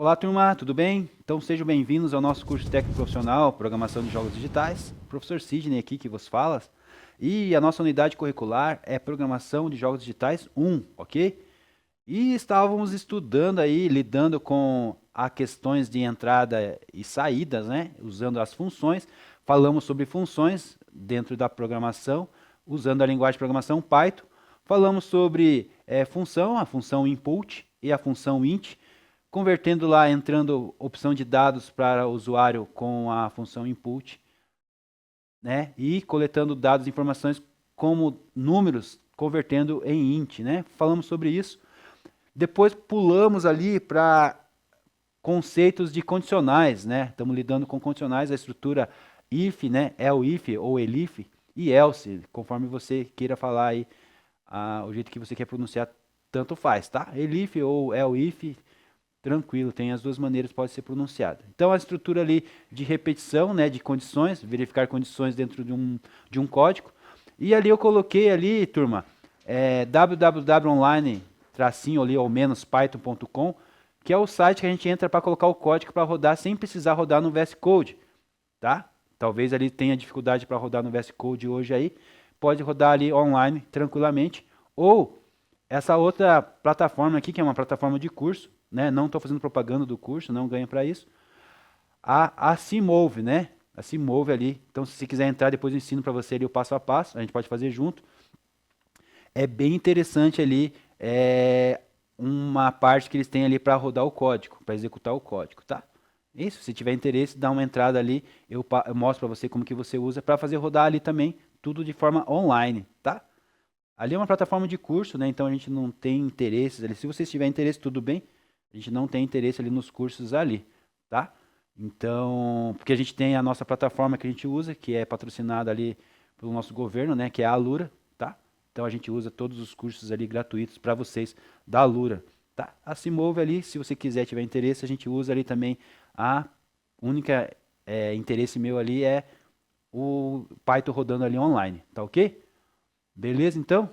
Olá, turma, tudo bem? Então sejam bem-vindos ao nosso curso técnico profissional, Programação de Jogos Digitais. Professor Sidney aqui que vos fala. E a nossa unidade curricular é Programação de Jogos Digitais 1, ok? E estávamos estudando aí, lidando com as questões de entrada e saídas, né? Usando as funções. Falamos sobre funções dentro da programação, usando a linguagem de programação Python. Falamos sobre função, a função input e a função int, convertendo lá, entrando opção de dados para o usuário com a função input, né? E coletando dados e informações como números, convertendo em int, né? Falamos sobre isso. Depois pulamos ali para conceitos de condicionais, né? Estamos lidando com condicionais, a estrutura if, né? Elif ou elif e else, conforme você queira falar aí, o jeito que você quer pronunciar, tanto faz, tá? Elif ou elif, tranquilo, tem as duas maneiras, pode ser pronunciada. Então a estrutura ali de repetição, né? De condições, verificar condições dentro de um código. E ali eu coloquei ali, turma, www.online tracinho ali ou menos python.com, que é o site que a gente entra para colocar o código para rodar sem precisar rodar no VS Code, tá? Talvez ali tenha dificuldade para rodar no VS Code hoje aí, pode rodar ali online tranquilamente, ou essa outra plataforma aqui, que é uma plataforma de curso, né? Não estou fazendo propaganda do curso, não ganha para isso. A Cmove, né? A Cmove ali. Então, se você quiser entrar, depois eu ensino para você ali o passo a passo, a gente pode fazer junto. É bem interessante ali, uma parte que eles têm ali para rodar o código, para executar o código, tá? Isso, se tiver interesse, dá uma entrada ali, eu mostro para você como que você usa para fazer rodar ali também, tudo de forma online, tá? Ali é uma plataforma de curso, né? Então a gente não tem interesses ali. Se você tiver interesse, tudo bem. A gente não tem interesse ali nos cursos ali, tá? Então, porque a gente tem a nossa plataforma que a gente usa, que é patrocinada ali pelo nosso governo, né? Que é a Alura, tá? Então a gente usa todos os cursos ali gratuitos para vocês da Alura, tá? A Cmove ali, se você quiser, tiver interesse, a gente usa ali também. A única interesse meu ali é o Python rodando ali online, tá ok? Beleza, então?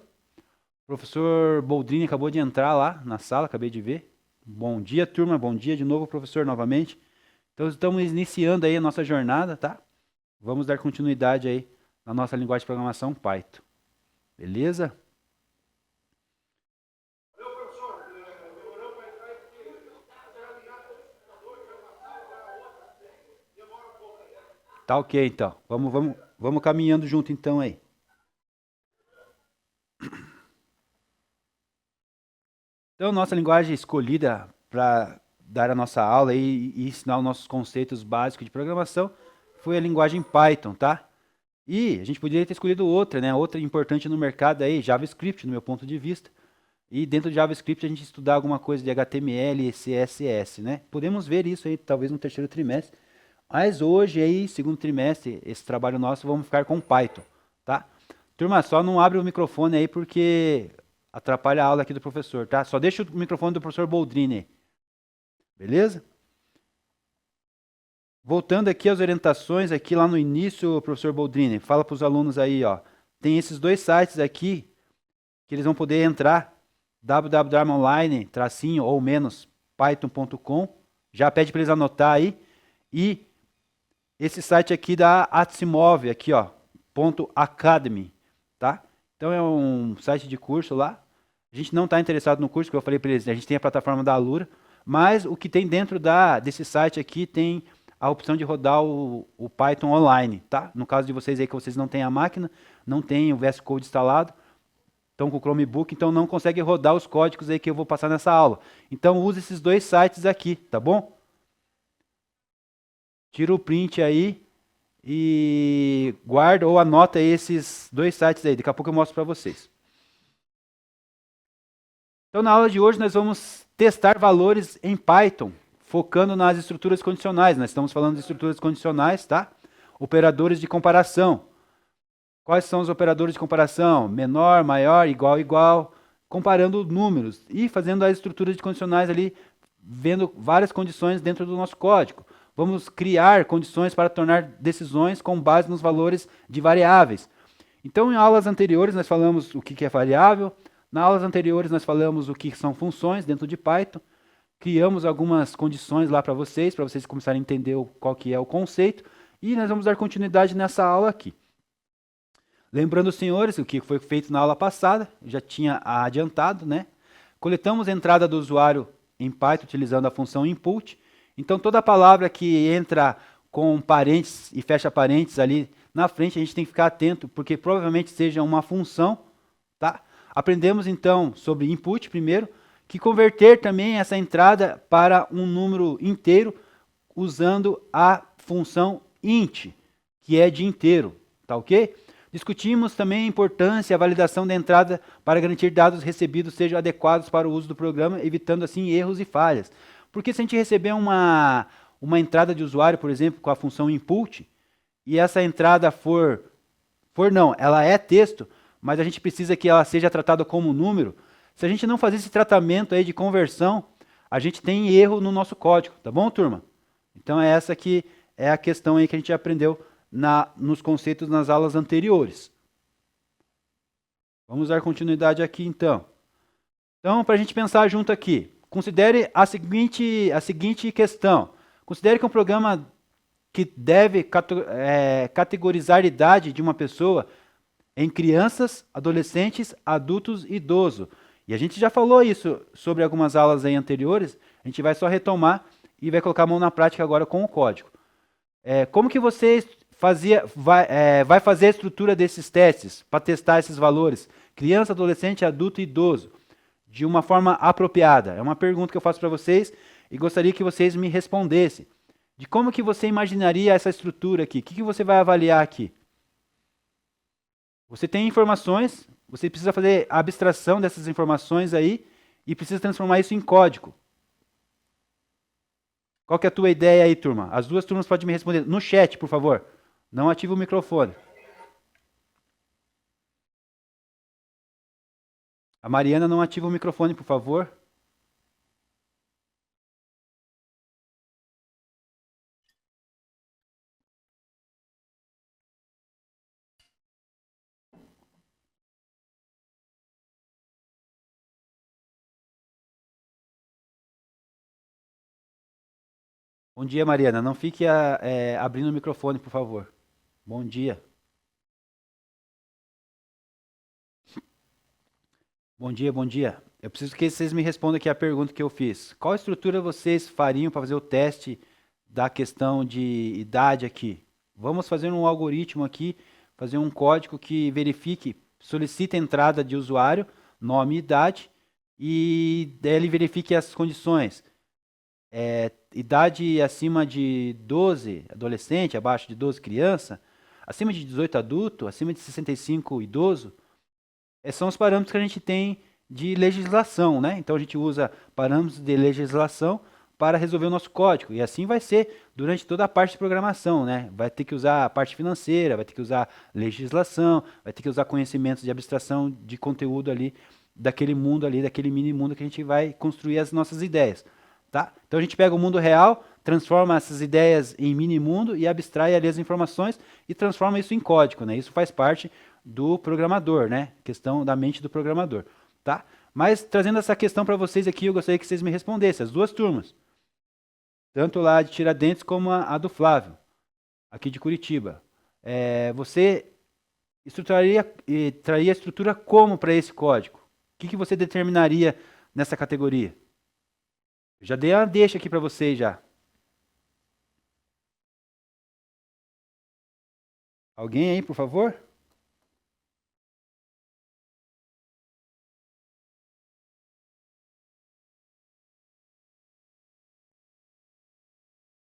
O professor Boldrini acabou de entrar lá na sala, acabei de ver. Bom dia, turma. Bom dia de novo, professor, novamente. Então, estamos iniciando aí a nossa jornada, tá? Vamos dar continuidade aí na nossa linguagem de programação Python. Beleza? Tá ok, então. Vamos caminhando junto, então, aí. Então, nossa linguagem escolhida para dar a nossa aula e ensinar os nossos conceitos básicos de programação foi a linguagem Python, tá? E a gente poderia ter escolhido outra, né? Outra importante no mercado aí, JavaScript, no meu ponto de vista. E dentro de JavaScript a gente estudar alguma coisa de HTML e CSS, né? Podemos ver isso aí, talvez no terceiro trimestre. Mas hoje aí, segundo trimestre, esse trabalho nosso, vamos ficar com Python, tá? Turma, só não abre o microfone aí porque atrapalha a aula aqui do professor, tá? Só deixa o microfone do professor Boldrini, beleza? Voltando aqui às orientações, aqui lá no início, professor Boldrini, fala para os alunos aí, ó. Tem esses dois sites aqui que eles vão poder entrar, www.online, tracinho ou menos, python.com. Já pede para eles anotar aí. E esse site aqui da Atsimov, aqui, ó, .academy, tá? Então é um site de curso lá. A gente não está interessado no curso, que eu falei para eles, a gente tem a plataforma da Alura, mas o que tem dentro desse site aqui tem a opção de rodar o Python online, tá? No caso de vocês aí que vocês não têm a máquina, não tem o VS Code instalado, estão com o Chromebook, então não conseguem rodar os códigos aí que eu vou passar nessa aula. Então use esses dois sites aqui, tá bom? Tira o print aí e guarda ou anota aí esses dois sites aí. Daqui a pouco eu mostro para vocês. Então na aula de hoje nós vamos testar valores em Python, focando nas estruturas condicionais. Nós estamos falando de estruturas condicionais, tá? Operadores de comparação. Quais são os operadores de comparação? Menor, maior, igual, igual. Comparando números e fazendo as estruturas de condicionais ali, vendo várias condições dentro do nosso código. Vamos criar condições para tornar decisões com base nos valores de variáveis. Então, em aulas anteriores, nós falamos o que é variável. Nas aulas anteriores, nós falamos o que são funções dentro de Python. criamos algumas condições lá para vocês começarem a entender qual que é o conceito, e nós vamos dar continuidade nessa aula aqui. Lembrando, senhores, o que foi feito na aula passada, já tinha adiantado, né? Coletamos a entrada do usuário em Python utilizando a função input. Então, toda palavra que entra com parênteses e fecha parênteses ali na frente, a gente tem que ficar atento, porque provavelmente seja uma função, tá? Aprendemos, então, sobre input primeiro, que converter também essa entrada para um número inteiro usando a função int, que é de inteiro, tá ok? Discutimos também a importância e a validação da entrada para garantir que dados recebidos sejam adequados para o uso do programa, evitando assim erros e falhas. Porque se a gente receber uma entrada de usuário, por exemplo, com a função input, e essa entrada não, ela é texto, mas a gente precisa que ela seja tratada como número. Se a gente não fazer esse tratamento aí de conversão, a gente tem erro no nosso código, tá bom, turma? Então é essa que é a questão aí que a gente aprendeu nos conceitos nas aulas anteriores. Vamos dar continuidade aqui então. Então, para a gente pensar junto aqui, considere a seguinte questão. Considere que um programa que deve categorizar a idade de uma pessoa em crianças, adolescentes, adultos e idosos. E a gente já falou isso sobre algumas aulas aí anteriores, a gente vai só retomar e vai colocar a mão na prática agora com o código. Como que você vai fazer a estrutura desses testes para testar esses valores? Criança, adolescente, adulto e idoso. De uma forma apropriada. É uma pergunta que eu faço para vocês e gostaria que vocês me respondessem. De como que você imaginaria essa estrutura aqui? O que você vai avaliar aqui? Você tem informações, você precisa fazer a abstração dessas informações aí e precisa transformar isso em código. Qual que é a tua ideia aí, turma? As duas turmas podem me responder no chat, por favor. Não ative o microfone. A Mariana não ativa o microfone, por favor. Bom dia, Mariana. Não fique abrindo o microfone, por favor. Bom dia. Bom dia, bom dia. Eu preciso que vocês me respondam aqui a pergunta que eu fiz. Qual estrutura vocês fariam para fazer o teste da questão de idade aqui? Vamos fazer um algoritmo aqui, fazer um código que verifique, solicite a entrada de usuário, nome e idade, e daí ele verifique as condições. Idade acima de 12, adolescente, abaixo de 12, criança, acima de 18, adulto, acima de 65, idoso. São os parâmetros que a gente tem de legislação, né? Então a gente usa parâmetros de legislação para resolver o nosso código. E assim vai ser durante toda a parte de programação, né? Vai ter que usar a parte financeira, vai ter que usar legislação, vai ter que usar conhecimentos de abstração de conteúdo ali, daquele mundo ali, daquele mini mundo que a gente vai construir as nossas ideias, tá? Então a gente pega o mundo real, transforma essas ideias em mini mundo e abstrai ali as informações e transforma isso em código, né? Isso faz parte do programador, né? Questão da mente do programador, tá? Mas trazendo essa questão para vocês aqui, eu gostaria que vocês me respondessem, as duas turmas. Tanto lá de Tiradentes como a do Flávio, aqui de Curitiba. Você traria a estrutura como para esse código? O que você determinaria nessa categoria? Eu já dei uma deixa aqui para vocês já. Alguém aí, por favor?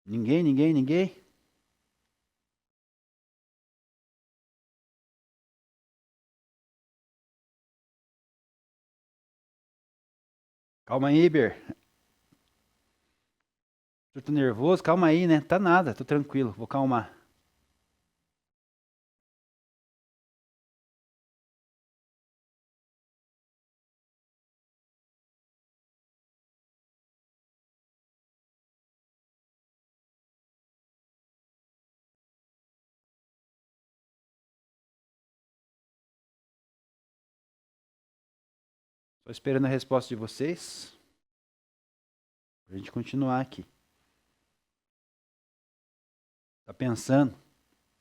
Ninguém, ninguém, ninguém? Calma aí, Iber. Eu tô nervoso, calma aí, né? Tá nada, tô tranquilo, vou calmar. Tô esperando a resposta de vocês. Pra gente continuar aqui. Tá pensando?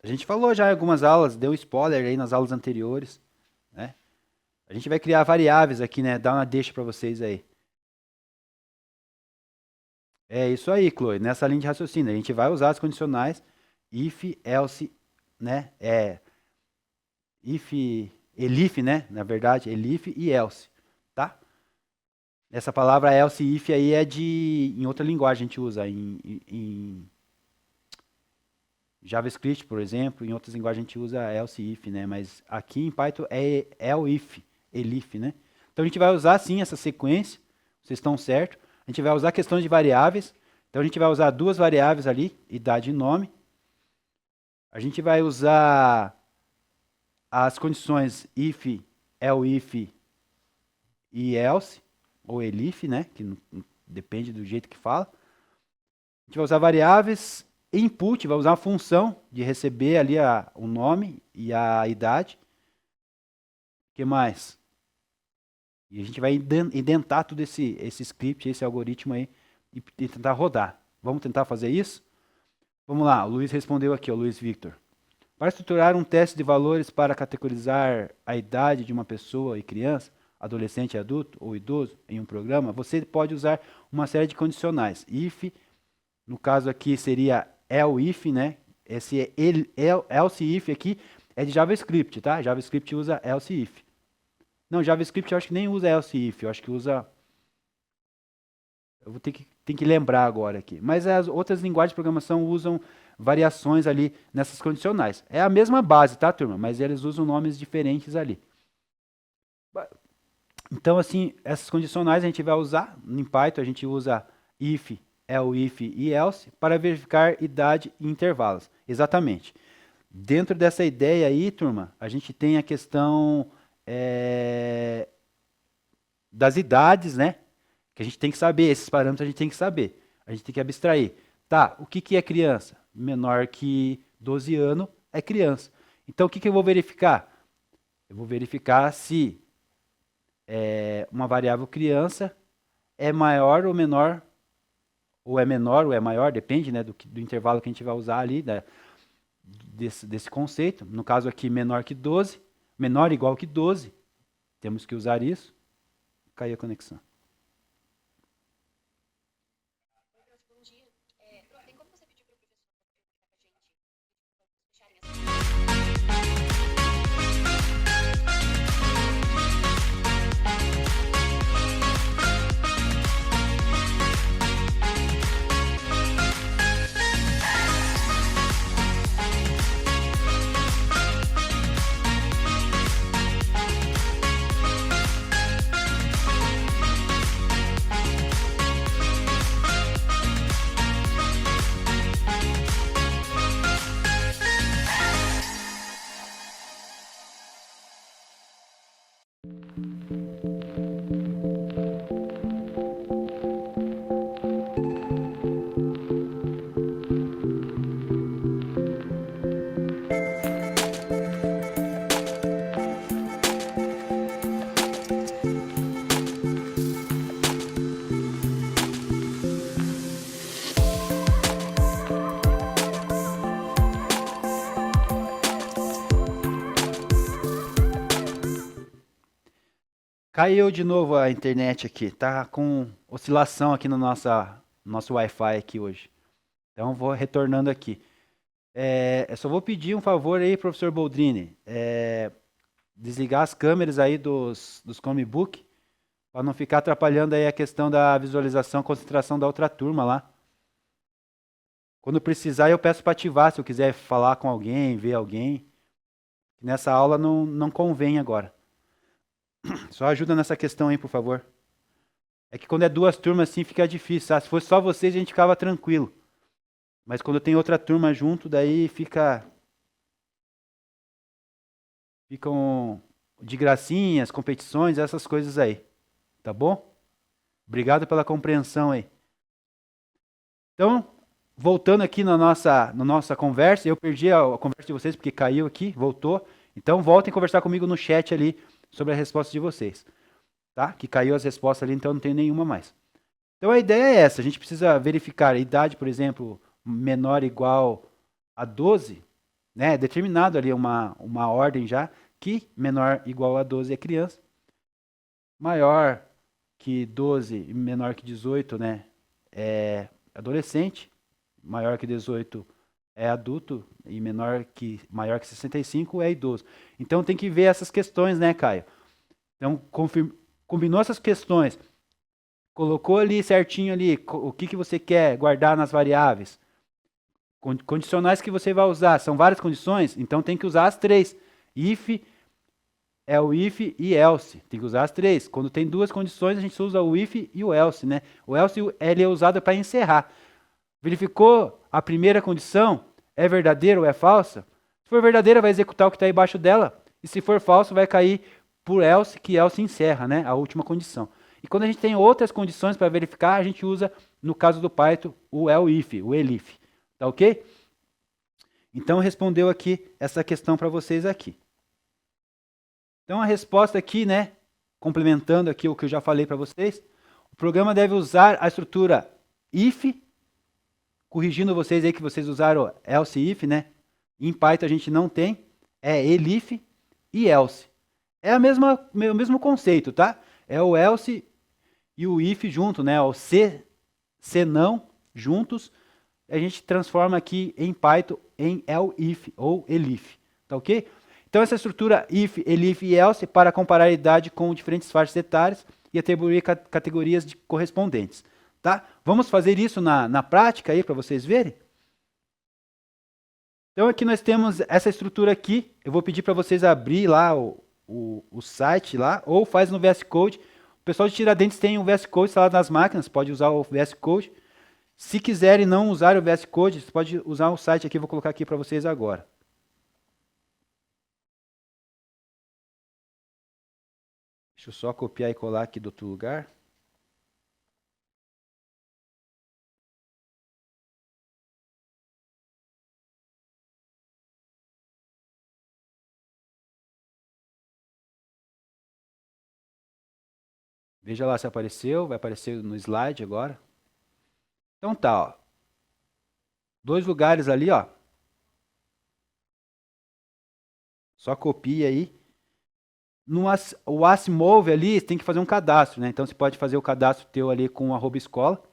A gente falou já em algumas aulas, deu spoiler aí nas aulas anteriores, né? A gente vai criar variáveis aqui, né? Dá uma deixa para vocês aí. É isso aí, Chloe. Nessa linha de raciocínio, a gente vai usar as condicionais if, else, né? If, elif, né? Na verdade, elif e else, tá? Essa palavra else e if aí é em outra linguagem a gente usa, em JavaScript, por exemplo, em outras linguagens a gente usa else if, né? Mas aqui em Python é elif, elif, né? Então a gente vai usar sim essa sequência, vocês estão certos. A gente vai usar questões de variáveis. Então a gente vai usar duas variáveis ali, idade e nome. A gente vai usar as condições if, elif e else, ou elif, né? Que depende do jeito que fala. A gente vai usar variáveis, input, vai usar uma função de receber ali o nome e a idade. O que mais? E a gente vai indentar todo esse script, esse algoritmo aí, e tentar rodar. Vamos tentar fazer isso? Vamos lá, o Luiz respondeu aqui, o Luiz Victor. Para estruturar um teste de valores para categorizar a idade de uma pessoa e criança, adolescente, adulto ou idoso em um programa, você pode usar uma série de condicionais. If, no caso aqui seria elif, né? Esse else if aqui é de JavaScript, tá? JavaScript usa else if. Não, JavaScript eu acho que nem usa else if, eu acho que usa... Eu vou ter que lembrar agora aqui. Mas as outras linguagens de programação usam variações ali nessas condicionais. É a mesma base, tá, turma? Mas eles usam nomes diferentes ali. Então, assim, essas condicionais a gente vai usar, em Python a gente usa if, elif e else para verificar idade e intervalos. Exatamente. Dentro dessa ideia aí, turma, a gente tem a questão das idades, né? Que a gente tem que saber, esses parâmetros a gente tem que saber. A gente tem que abstrair. Tá, o que é criança? Menor que 12 anos é criança. Então, o que eu vou verificar? Eu vou verificar se uma variável criança é maior ou menor, ou é menor ou é maior, depende, né, do intervalo que a gente vai usar ali, desse conceito. No caso aqui, menor que 12, menor ou igual que 12. Temos que usar isso. Caiu a conexão. Caiu de novo a internet aqui, tá com oscilação aqui no nosso Wi-Fi aqui hoje. Então vou retornando aqui. Eu só vou pedir um favor aí, professor Boldrini, desligar as câmeras aí dos Chromebook, para não ficar atrapalhando aí a questão da visualização, concentração da outra turma lá. Quando precisar eu peço para ativar, se eu quiser falar com alguém, ver alguém. Nessa aula não convém agora. Só ajuda nessa questão aí, por favor. É que quando é duas turmas assim fica difícil, tá? Se fosse só vocês a gente ficava tranquilo. Mas quando tem outra turma junto, daí ficam de gracinhas, competições, essas coisas aí. Tá bom? Obrigado pela compreensão aí. Então, voltando aqui na nossa conversa, eu perdi a conversa de vocês porque caiu aqui, voltou. Então, voltem a conversar comigo no chat ali sobre a resposta de vocês. Tá? Que caiu as respostas ali, então não tem nenhuma mais. Então a ideia é essa, a gente precisa verificar a idade, por exemplo, menor ou igual a 12, né? É determinado ali uma ordem já, que menor ou igual a 12 é criança, maior que 12 e menor que 18, né, é adolescente, maior que 18 é adulto e maior que 65 é idoso. Então tem que ver essas questões, né, Caio? Então combinou essas questões, colocou ali certinho ali o que, que você quer guardar nas variáveis, condicionais que você vai usar, são várias condições, então tem que usar as três. If é o if e else. Tem que usar as três. Quando tem duas condições, a gente usa o if e o else, né? O else ele é usado para encerrar. Verificou a primeira condição? É verdadeira ou é falsa? Se for verdadeira, vai executar o que está embaixo dela. E se for falso, vai cair por else, que else encerra, né? A última condição. E quando a gente tem outras condições para verificar, a gente usa, no caso do Python, o elif, o elif. Tá ok? Então respondeu aqui essa questão para vocês aqui. Então a resposta aqui, né, complementando aqui o que eu já falei para vocês, o programa deve usar a estrutura if, corrigindo vocês aí que vocês usaram else if, né? Em Python a gente não tem, é elif e else. É o mesmo conceito, tá? É o else e o if junto, né? O se não juntos, a gente transforma aqui em Python em elif ou elif, tá ok? Então essa estrutura if, elif e else para comparar a idade com diferentes faixas etárias e atribuir categorias correspondentes, tá? Vamos fazer isso na prática aí para vocês verem? Então aqui nós temos essa estrutura aqui, eu vou pedir para vocês abrir lá o site lá, ou faz no VS Code. O pessoal de Tiradentes tem o VS Code instalado nas máquinas, pode usar o VS Code. Se quiserem não usar o VS Code, você pode usar o site aqui, eu vou colocar aqui para vocês agora. Deixa eu só copiar e colar aqui do outro lugar. Veja lá se apareceu, vai aparecer no slide agora. Então tá, ó. Dois lugares ali, ó. Só copia aí. O Asimov ali tem que fazer um cadastro, né? Então você pode fazer o cadastro teu ali com o @escola,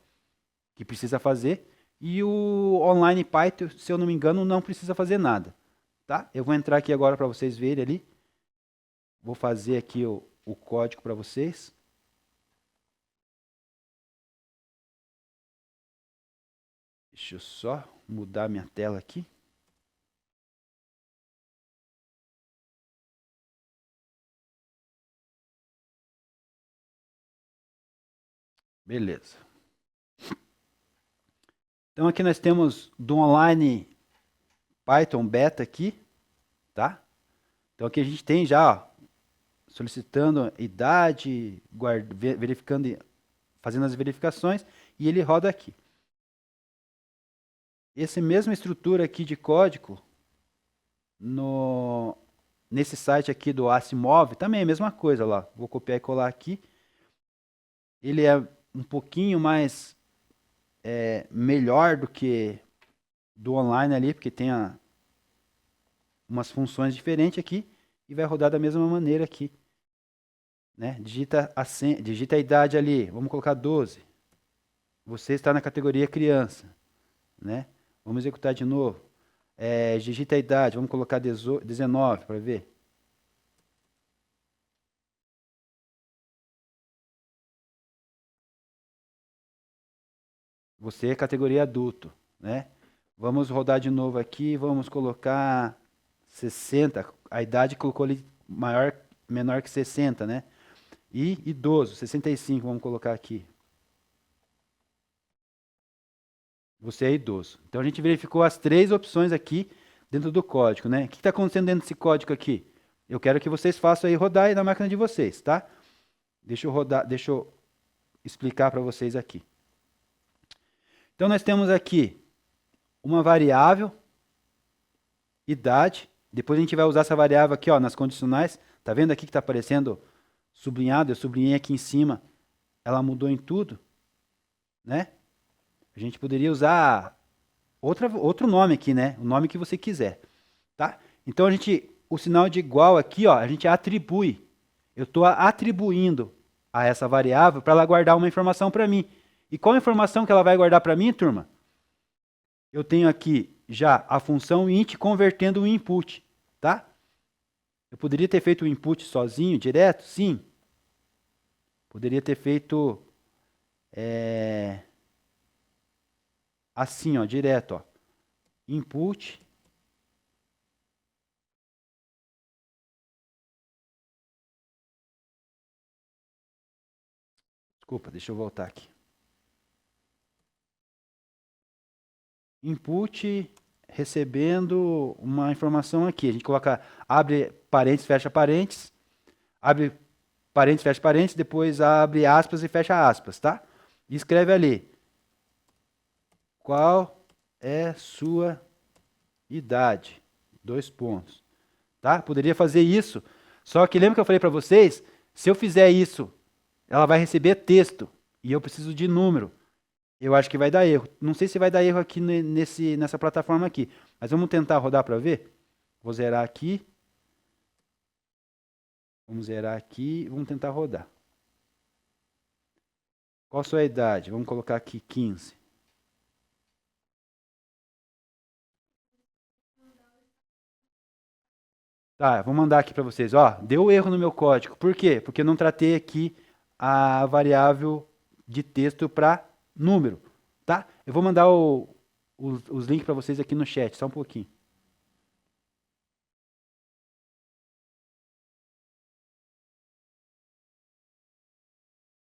que precisa fazer. E o Online Python, se eu não me engano, não precisa fazer nada. Tá? Eu vou entrar aqui agora para vocês verem ali. Vou fazer aqui o código para vocês. Deixa eu só mudar minha tela aqui. Beleza. Então aqui nós temos do Online Python Beta aqui, tá? Então aqui a gente tem já, ó, solicitando idade, verificando, fazendo as verificações, e ele roda aqui. Essa mesma estrutura aqui de código, nesse site aqui do Asimov, também é a mesma coisa lá. Vou copiar e colar aqui. Ele é um pouquinho mais melhor do que do online ali, porque tem umas funções diferentes aqui, e vai rodar da mesma maneira aqui. Né? Digita a idade ali, vamos colocar 12. Você está na categoria criança. Né? Vamos executar de novo. Digita a idade, vamos colocar 19 para ver. Você é categoria adulto, né? Vamos rodar de novo aqui, vamos colocar 60, a idade colocou ali menor que 60, né? E idoso, 65, vamos colocar aqui. Você é idoso. Então a gente verificou as três opções aqui dentro do código, né? O que está acontecendo dentro desse código aqui? Eu quero que vocês façam aí rodar aí na máquina de vocês, tá? Deixa eu explicar para vocês aqui. Então nós temos aqui uma variável, idade. Depois a gente vai usar essa variável aqui, ó, nas condicionais. Tá vendo aqui que está aparecendo sublinhado? Eu sublinhei aqui em cima. Ela mudou em tudo. né? A gente poderia usar outro nome aqui, né? O nome que você quiser, tá? Então o sinal de igual aqui, ó, a gente atribui. Eu estou atribuindo a essa variável para ela guardar uma informação para mim. E qual a informação que ela vai guardar para mim, turma? Eu tenho aqui já a função int convertendo o input, tá? Eu poderia ter feito o input sozinho, direto? Sim. Poderia ter feito assim, ó, direto, ó. Input. Desculpa, deixa eu voltar aqui. Input recebendo uma informação aqui. A gente coloca, abre parênteses, fecha parênteses, abre parênteses, fecha parênteses, depois abre aspas e fecha aspas, tá? E escreve ali. Qual é sua idade? 2 pontos. Tá? Poderia fazer isso. Só que lembra que eu falei para vocês? Se eu fizer isso, ela vai receber texto. E eu preciso de número. Eu acho que vai dar erro. Não sei se vai dar erro aqui nessa plataforma aqui. Mas vamos tentar rodar para ver? Vou zerar aqui. Vamos zerar aqui. Vamos tentar rodar. Qual a sua idade? Vamos colocar aqui 15. Tá, vou mandar aqui para vocês. Ó, deu erro no meu código. Por quê? Porque eu não tratei aqui a variável de texto para número, tá? Eu vou mandar os links para vocês aqui no chat, só um pouquinho.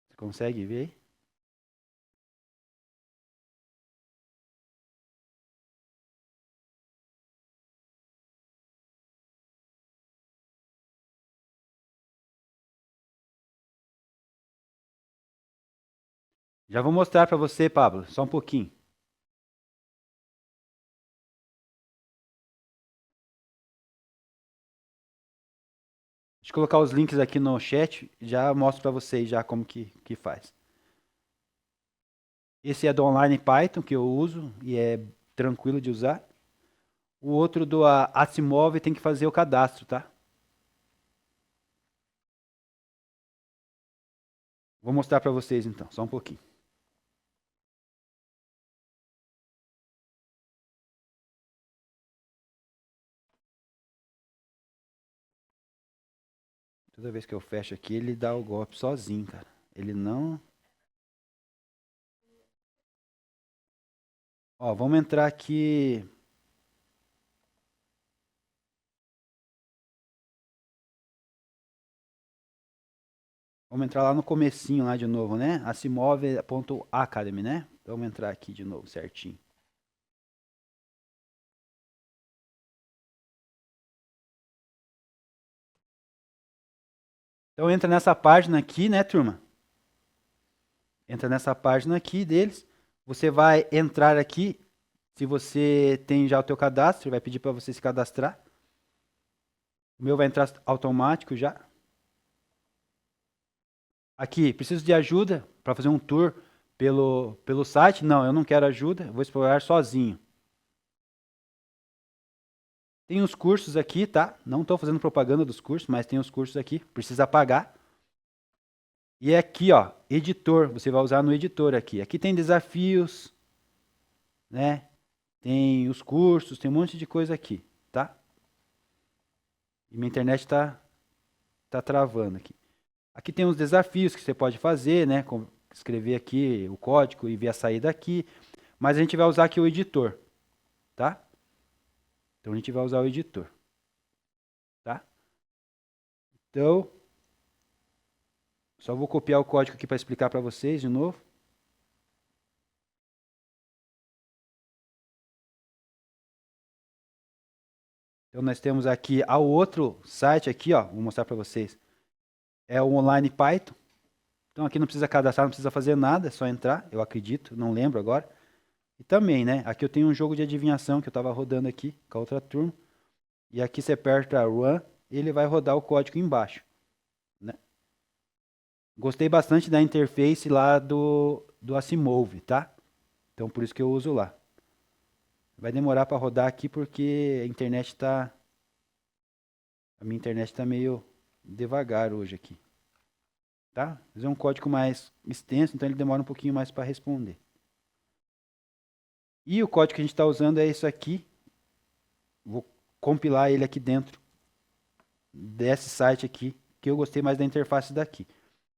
Você consegue ver aí? Já vou mostrar para você, Pablo, só um pouquinho. Deixa eu colocar os links aqui no chat, já mostro para vocês já como que faz. Esse é do Online Python que eu uso e é tranquilo de usar. O outro do Asimov tem que fazer o cadastro, tá? Vou mostrar para vocês então, só um pouquinho. Toda vez que eu fecho aqui, ele dá o golpe sozinho, cara. Ele não... Ó, vamos entrar aqui... Vamos entrar lá no comecinho lá de novo, né? Asimov.academy, né? Então, vamos entrar aqui de novo, certinho. Então entra nessa página aqui, né, turma? Entra nessa página aqui deles. Você vai entrar aqui. Se você tem já o teu cadastro, ele vai pedir para você se cadastrar. O meu vai entrar automático já. Aqui, preciso de ajuda para fazer um tour pelo site. Não, eu não quero ajuda, eu vou explorar sozinho. Tem os cursos aqui, tá? Não estou fazendo propaganda dos cursos, mas tem os cursos aqui. Precisa pagar. E aqui, ó, editor. Você vai usar no editor aqui. Aqui tem desafios, né? Tem os cursos, tem um monte de coisa aqui, tá? E minha internet tá travando aqui. Aqui tem os desafios que você pode fazer, né? Escrever aqui o código e ver a saída aqui. Mas a gente vai usar aqui o editor, tá? Então a gente vai usar o editor, tá? Então, só vou copiar o código aqui para explicar para vocês de novo. Então nós temos aqui ao outro site aqui, ó, vou mostrar para vocês. É o Online Python. Então aqui não precisa cadastrar, não precisa fazer nada, é só entrar, eu acredito, não lembro agora. E também, né, aqui eu tenho um jogo de adivinhação que eu estava rodando aqui com a outra turma. E aqui você aperta Run, ele vai rodar o código embaixo, né? Gostei bastante da interface lá do Asimov, tá? Então por isso que eu uso lá. Vai demorar para rodar aqui porque a internet tá... A minha internet está meio devagar hoje aqui. Tá? Mas é um código mais extenso, então ele demora um pouquinho mais para responder. E o código que a gente está usando é isso aqui. Vou compilar ele aqui dentro desse site aqui, que eu gostei mais da interface daqui.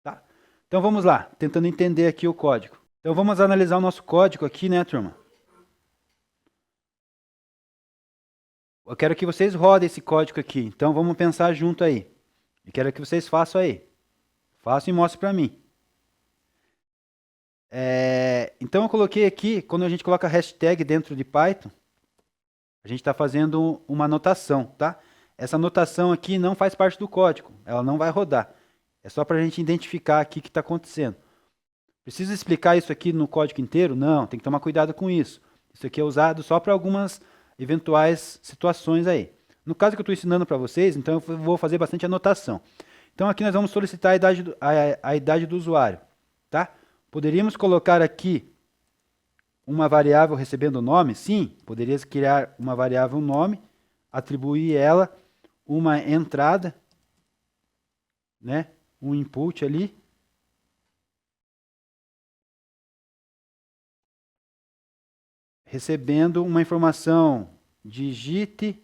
Tá? Então vamos lá, tentando entender aqui o código. Então vamos analisar o nosso código aqui, né, turma? Eu quero que vocês rodem esse código aqui. Então vamos pensar junto aí. Eu quero que vocês façam aí. Façam e mostrem para mim. Então eu coloquei aqui, quando a gente coloca hashtag dentro de Python, a gente está fazendo uma anotação, tá? Essa anotação aqui não faz parte do código, ela não vai rodar. É só para a gente identificar aqui o que está acontecendo. Precisa explicar isso aqui no código inteiro? Não, tem que tomar cuidado com isso. Isso aqui é usado só para algumas eventuais situações aí. No caso que eu estou ensinando para vocês, então eu vou fazer bastante anotação. Então aqui nós vamos solicitar a idade do usuário, tá? Poderíamos colocar aqui uma variável recebendo o nome? Sim, poderia criar uma variável nome, atribuir ela uma entrada, né? Um input ali. Recebendo uma informação, digite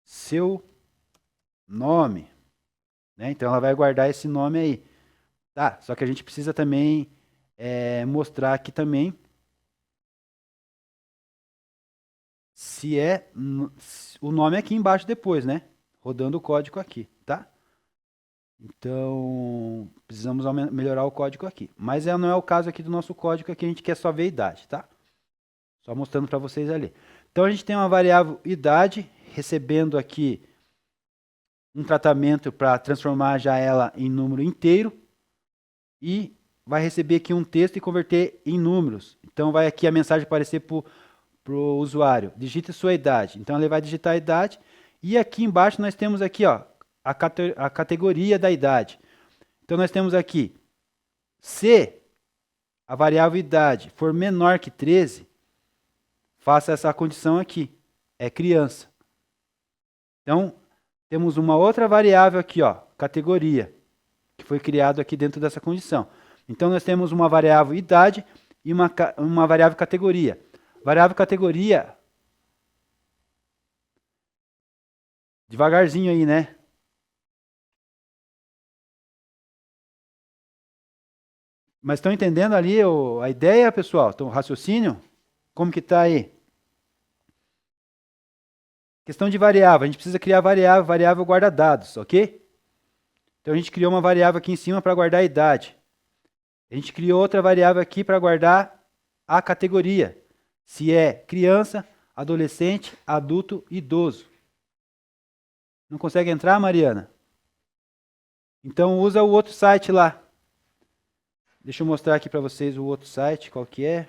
seu nome. Né? Então ela vai guardar esse nome aí. Tá, só que a gente precisa também mostrar aqui também se é o nome aqui embaixo depois, né? Rodando o código aqui, tá? Então, precisamos melhorar o código aqui. Mas não é o caso aqui do nosso código, aqui a gente quer só ver a idade, tá? Só mostrando para vocês ali. Então, a gente tem uma variável idade, recebendo aqui um tratamento para transformar já ela em número inteiro. E vai receber aqui um texto e converter em números. Então, vai aqui a mensagem aparecer para o usuário. Digite sua idade. Então, ele vai digitar a idade. E aqui embaixo nós temos aqui, ó, a categoria da idade. Então, nós temos aqui, se a variável idade for menor que 13, faça essa condição aqui, é criança. Então, temos uma outra variável aqui, ó, categoria, que foi criado aqui dentro dessa condição. Então, nós temos uma variável idade e uma variável categoria. Variável categoria, devagarzinho aí, né? Mas estão entendendo ali a ideia, pessoal? O raciocínio? Como que está aí? Questão de variável. A gente precisa criar variável guarda dados, ok? Então a gente criou uma variável aqui em cima para guardar a idade. A gente criou outra variável aqui para guardar a categoria. Se é criança, adolescente, adulto, idoso. Não consegue entrar, Mariana? Então usa o outro site lá. Deixa eu mostrar aqui para vocês o outro site, qual que é.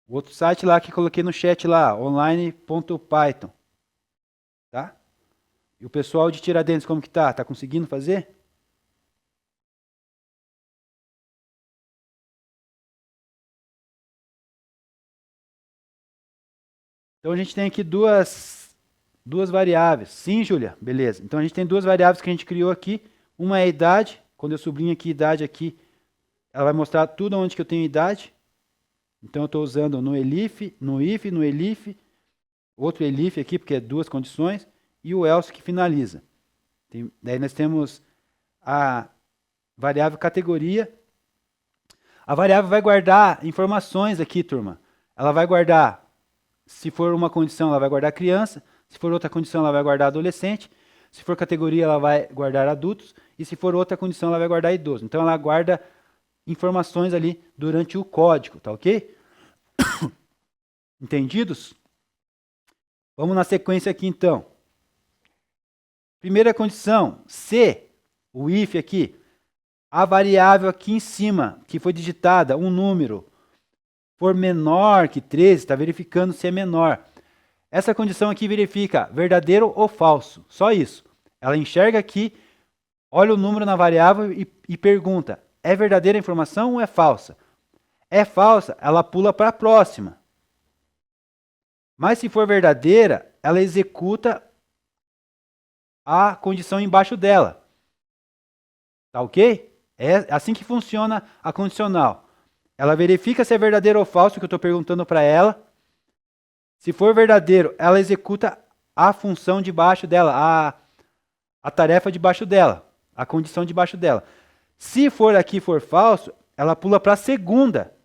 O outro site lá que coloquei no chat lá, online.python. Tá? E o pessoal de Tiradentes, como que tá? Tá conseguindo fazer? Então a gente tem aqui duas variáveis. Sim, Júlia? Beleza. Então a gente tem duas variáveis que a gente criou aqui. Uma é a idade. Quando eu sublinho aqui idade aqui, ela vai mostrar tudo onde que eu tenho idade. Então eu estou usando no elif, no if, no elif, outro elif aqui, porque é duas condições, e o else que finaliza. Daí nós temos a variável categoria. A variável vai guardar informações aqui, turma. Ela vai guardar, se for uma condição, ela vai guardar criança. Se for outra condição, ela vai guardar adolescente. Se for categoria, ela vai guardar adultos. E se for outra condição, ela vai guardar idoso. Então, ela guarda informações ali durante o código, tá ok? Entendidos? Vamos na sequência aqui, então. Primeira condição, se, o if aqui, a variável aqui em cima, que foi digitada, um número, for menor que 13, está verificando se é menor. Essa condição aqui verifica verdadeiro ou falso, só isso. Ela enxerga aqui, olha o número na variável e pergunta, é verdadeira a informação ou é falsa? É falsa, ela pula para a próxima. Mas se for verdadeira, ela executa a condição embaixo dela. Tá ok? É assim que funciona a condicional. Ela verifica se é verdadeiro ou falso, que eu estou perguntando para ela. Se for verdadeiro, ela executa a função debaixo dela, a tarefa debaixo dela, a condição debaixo dela. Se for aqui for falso, ela pula para a segunda.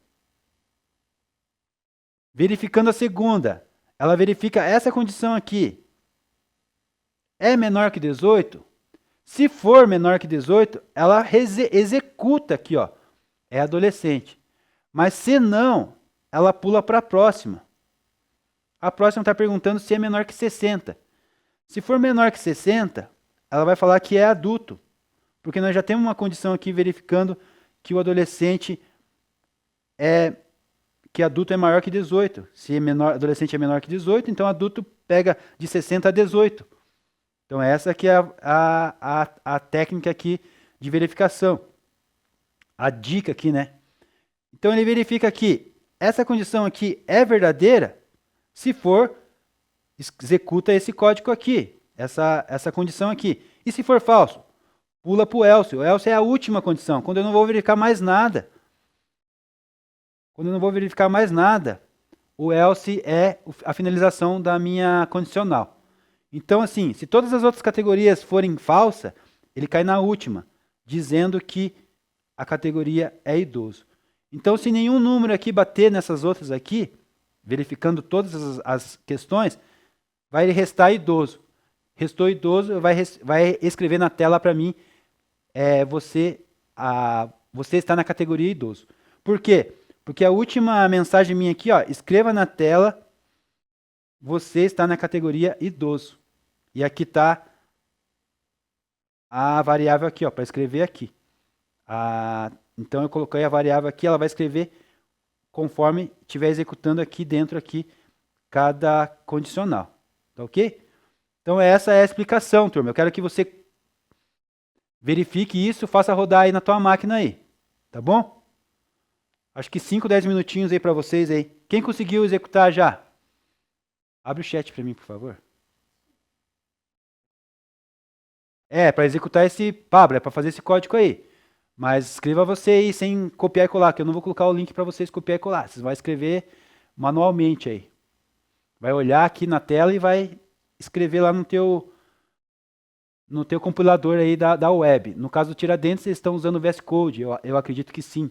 Verificando a segunda, ela verifica essa condição aqui. É menor que 18? Se for menor que 18, ela executa aqui, ó. É adolescente. Mas se não, ela pula para a próxima. A próxima está perguntando se é menor que 60. Se for menor que 60, ela vai falar que é adulto. Porque nós já temos uma condição aqui verificando que o adolescente que adulto é maior que 18. Se adolescente é menor que 18, então adulto pega de 60 a 18. Então essa aqui é a técnica aqui de verificação. A dica aqui, né? Então ele verifica aqui, essa condição aqui é verdadeira? Se for, executa esse código aqui, essa condição aqui. E se for falso? Pula para o else. O else é a última condição, quando eu não vou verificar mais nada. Quando eu não vou verificar mais nada, o else é a finalização da minha condicional. Então, assim, se todas as outras categorias forem falsas, ele cai na última, dizendo que a categoria é idoso. Então, se nenhum número aqui bater nessas outras aqui, verificando todas as questões, vai restar idoso. Restou idoso, vai escrever na tela para mim, você está na categoria idoso. Por quê? Porque a última mensagem minha aqui, ó, escreva na tela, você está na categoria idoso. E aqui está a variável aqui, ó, para escrever aqui. Então eu coloquei a variável aqui, ela vai escrever conforme estiver executando aqui dentro aqui cada condicional. Tá ok? Então essa é a explicação, turma. Eu quero que você verifique isso, faça rodar aí na tua máquina aí. Tá bom? Acho que 5, 10 minutinhos aí para vocês aí. Quem conseguiu executar já? Abre o chat para mim, por favor. Para executar esse Pablo, para fazer esse código aí. Mas escreva você aí sem copiar e colar, que eu não vou colocar o link para vocês copiar e colar. Vocês vão escrever manualmente aí. Vai olhar aqui na tela e vai escrever lá no teu compilador aí da web. No caso do Tiradentes, eles estão usando o VS Code. Eu acredito que sim.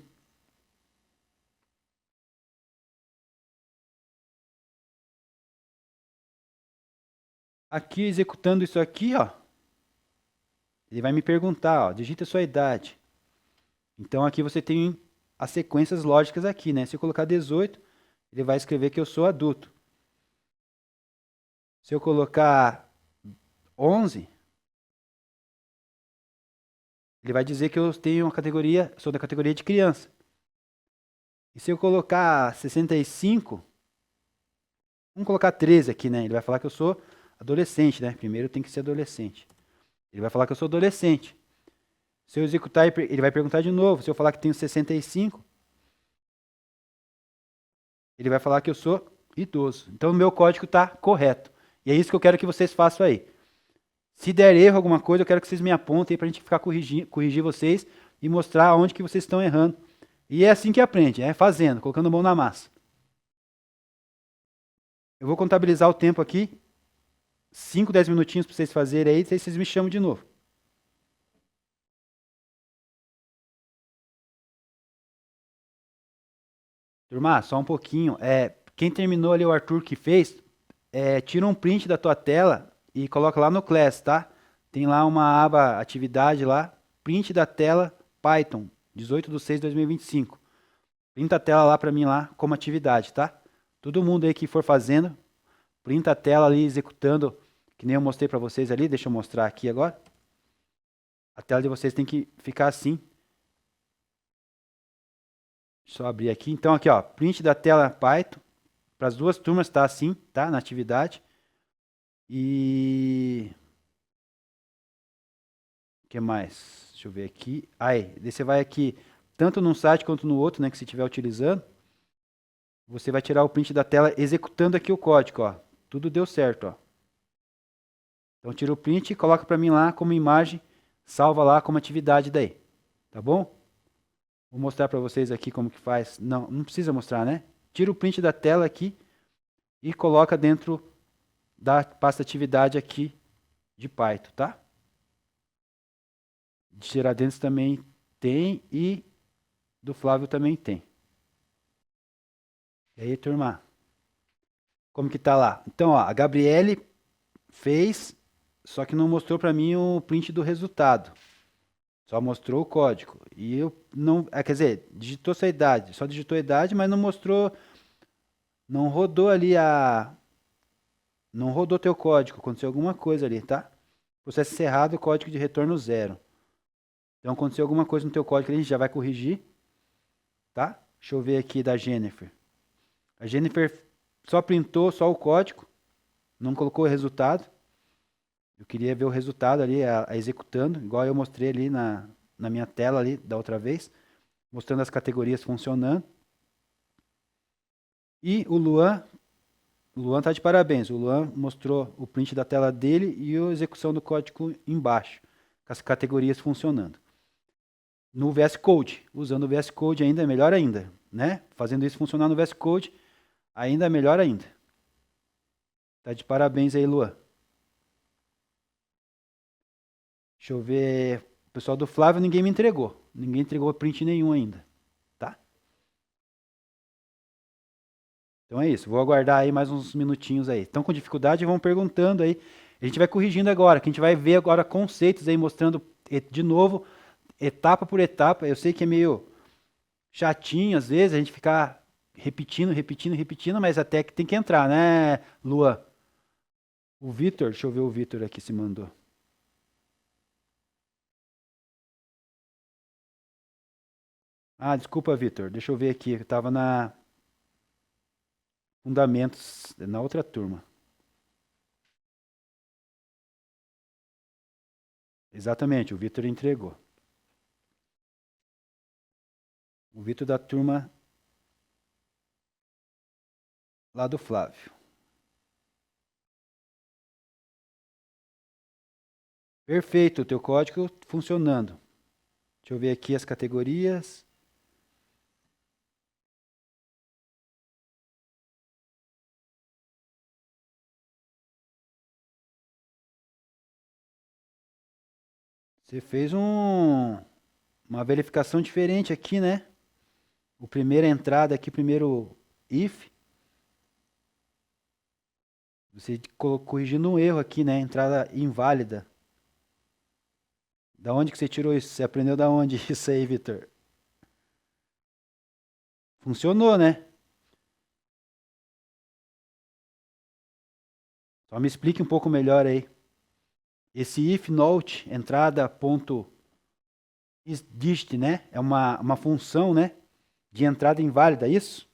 Aqui, executando isso aqui, ó. Ele vai me perguntar, ó, digita a sua idade. Então aqui você tem as sequências lógicas aqui, né? Se eu colocar 18, ele vai escrever que eu sou adulto. Se eu colocar 11, ele vai dizer que eu tenho uma categoria, sou da categoria de criança. E se eu colocar 65, vamos colocar 13 aqui, né? Ele vai falar que eu sou adolescente, né? Primeiro tem que ser adolescente. Ele vai falar que eu sou adolescente. Se eu executar, ele vai perguntar de novo. Se eu falar que tenho 65, ele vai falar que eu sou idoso. Então, o meu código está correto. E é isso que eu quero que vocês façam aí. Se der erro alguma coisa, eu quero que vocês me apontem para a gente ficar corrigir vocês e mostrar onde que vocês estão errando. E é assim que aprende, é fazendo, colocando a mão na massa. Eu vou contabilizar o tempo aqui. 5, 10 minutinhos para vocês fazerem aí, vocês me chamam de novo. Turma, só um pouquinho. Quem terminou ali, o Arthur que fez, tira um print da tua tela e coloca lá no Class, tá? Tem lá uma aba atividade lá, print da tela Python, 18/6/2025. Printa a tela lá para mim lá como atividade, tá? Todo mundo aí que for fazendo, printa a tela ali executando, que nem eu mostrei para vocês ali, deixa eu mostrar aqui agora. A tela de vocês tem que ficar assim. Só abrir aqui. Então aqui, ó, print da tela Python. Para as duas turmas tá assim, tá? Na atividade. E o que mais? Deixa eu ver aqui. Aí, daí você vai aqui, tanto num site quanto no outro, né, que você estiver utilizando. Você vai tirar o print da tela executando aqui o código, ó. Tudo deu certo, ó. Então tira o print e coloca para mim lá como imagem, salva lá como atividade daí. Tá bom? Vou mostrar para vocês aqui como que faz. Não, não precisa mostrar, né? Tira o print da tela aqui e coloca dentro da pasta atividade aqui de Python, tá? De Tiradentes também tem e do Flávio também tem. E aí, turma? Como que tá lá? Então, ó, a Gabriele fez, só que não mostrou para mim o print do resultado. Só mostrou o código. E eu não, quer dizer, digitou sua idade, só digitou a idade, mas não mostrou, não rodou ali não rodou teu código, aconteceu alguma coisa ali, tá? Processo encerrado, código de retorno 0. Então aconteceu alguma coisa no teu código, a gente já vai corrigir, tá? Deixa eu ver aqui da Jennifer. A Jennifer só printou só o código, não colocou o resultado. Eu queria ver o resultado ali, a executando, igual eu mostrei ali na minha tela ali da outra vez, mostrando as categorias funcionando. E o Luan tá de parabéns. O Luan mostrou o print da tela dele e a execução do código embaixo, com as categorias funcionando. No VS Code, usando o VS Code ainda é melhor ainda, né? Fazendo isso funcionar no VS Code, ainda é melhor ainda. Tá de parabéns aí, Luan. Deixa eu ver. O pessoal do Flávio ninguém me entregou. Ninguém entregou print nenhum ainda, tá? Então é isso. Vou aguardar aí mais uns minutinhos aí. Estão com dificuldade? Vão perguntando aí. A gente vai corrigindo agora, que a gente vai ver agora conceitos aí mostrando de novo, etapa por etapa. Eu sei que é meio chatinho às vezes a gente ficar repetindo, repetindo, repetindo, mas até que tem que entrar, né, Lua? O Vitor, deixa eu ver o Vitor aqui se mandou. Ah, desculpa, Vitor. Deixa eu ver aqui. Eu estava na Fundamentos, na outra turma. Exatamente, o Vitor entregou. O Vitor da turma lá do Flávio. Perfeito, o teu código funcionando. Deixa eu ver aqui as categorias. Você fez uma verificação diferente aqui, né? O primeira entrada aqui, primeiro if. Você corrigindo um erro aqui, né? Entrada inválida. Da onde que você tirou isso? Você aprendeu da onde isso aí, Vitor? Funcionou, né? Só me explique um pouco melhor aí. Esse if note, entrada ponto digit, né? É uma função, né? De entrada inválida, é isso?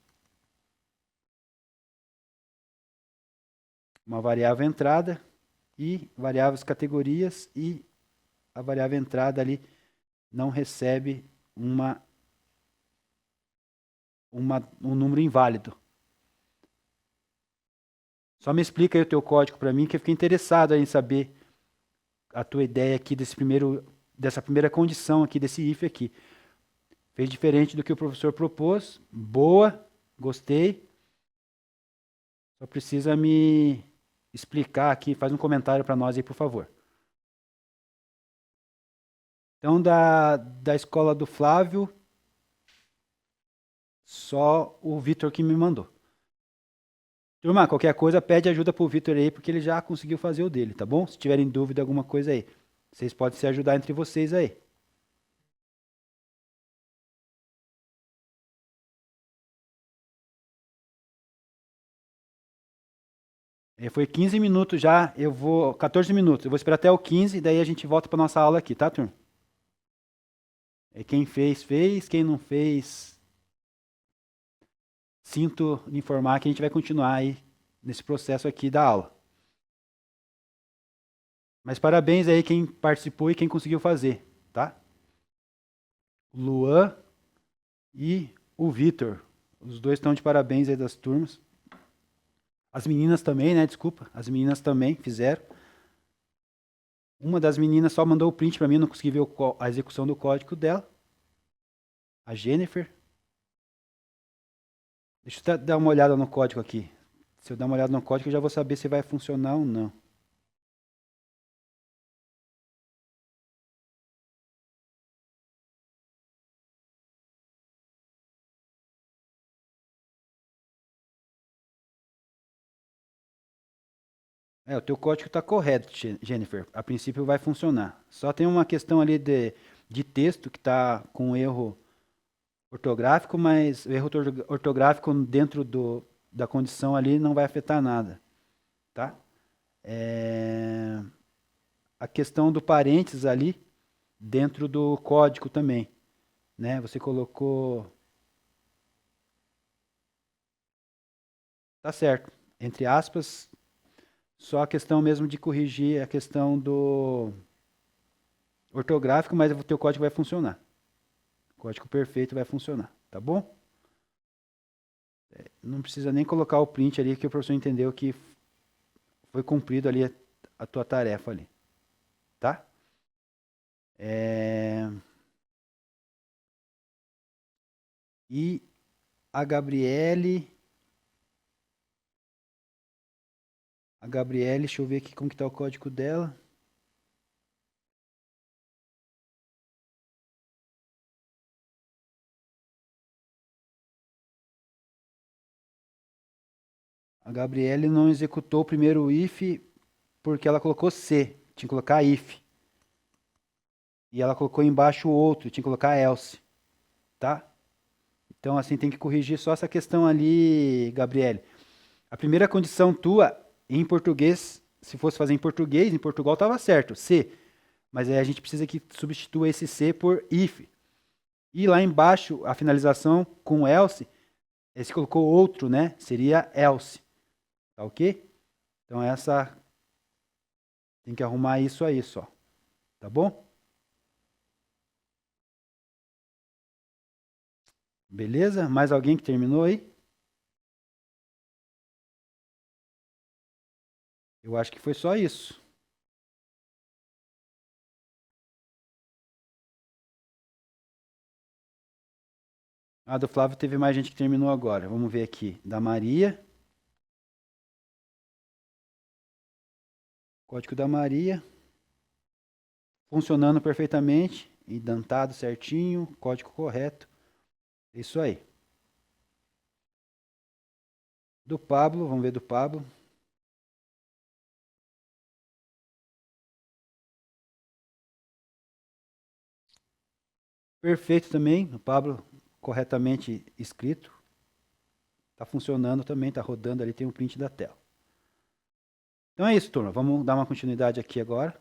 Uma variável entrada e variáveis categorias e a variável entrada ali não recebe um número inválido. Só me explica aí o teu código para mim, que eu fiquei interessado em saber a tua ideia aqui dessa primeira condição aqui, desse if aqui. Fez diferente do que o professor propôs. Boa, gostei. Só precisa me explicar aqui, faz um comentário para nós aí, por favor. Então, da escola do Flávio, só o Vitor que me mandou. Turma, qualquer coisa, pede ajuda pro Vitor aí, porque ele já conseguiu fazer o dele, tá bom? Se tiverem dúvida, alguma coisa aí, vocês podem se ajudar entre vocês aí. Foi 15 minutos já, 14 minutos, eu vou esperar até o 15, daí a gente volta para nossa aula aqui, tá, turma? Quem fez, fez, quem não fez, sinto informar que a gente vai continuar aí nesse processo aqui da aula. Mas parabéns aí quem participou e quem conseguiu fazer, tá? O Luan e o Vitor. Os dois estão de parabéns aí das turmas. As meninas também, né? Desculpa. As meninas também fizeram. Uma das meninas só mandou o print para mim, não consegui ver a execução do código dela. A Jennifer. Deixa eu dar uma olhada no código aqui. Se eu dar uma olhada no código, eu já vou saber se vai funcionar ou não. O teu código está correto, Jennifer. A princípio vai funcionar. Só tem uma questão ali de texto que está com erro ortográfico, mas o erro ortográfico dentro da condição ali não vai afetar nada, tá? A questão do parênteses ali dentro do código também, né? Você colocou, tá certo, entre aspas, só a questão mesmo de corrigir a questão do ortográfico, mas o teu código vai funcionar. O código perfeito vai funcionar, tá bom? Não precisa nem colocar o print ali que o professor entendeu que foi cumprido ali a tua tarefa ali, tá? E a Gabriele, deixa eu ver aqui como que tá o código dela. A Gabriele não executou o primeiro if porque ela colocou C, tinha que colocar if. E ela colocou embaixo o outro, tinha que colocar else, tá? Então assim tem que corrigir só essa questão ali, Gabriele. A primeira condição tua em português, se fosse fazer em português, em Portugal estava certo, C. Mas aí a gente precisa que substitua esse C por if. E lá embaixo, a finalização com else, você colocou outro, né? Seria else. Tá ok? Então essa tem que arrumar isso aí só. Tá bom? Beleza? Mais alguém que terminou aí? Eu acho que foi só isso. A do Flávio teve mais gente que terminou agora. Vamos ver aqui. Da Maria. Código da Maria. Funcionando perfeitamente. Indentado certinho. Código correto. É isso aí. Do Pablo. Vamos ver do Pablo. Perfeito também. O Pablo corretamente escrito. Está funcionando também. Está rodando ali. Tem um print da tela. Então é isso, turma. Vamos dar uma continuidade aqui agora.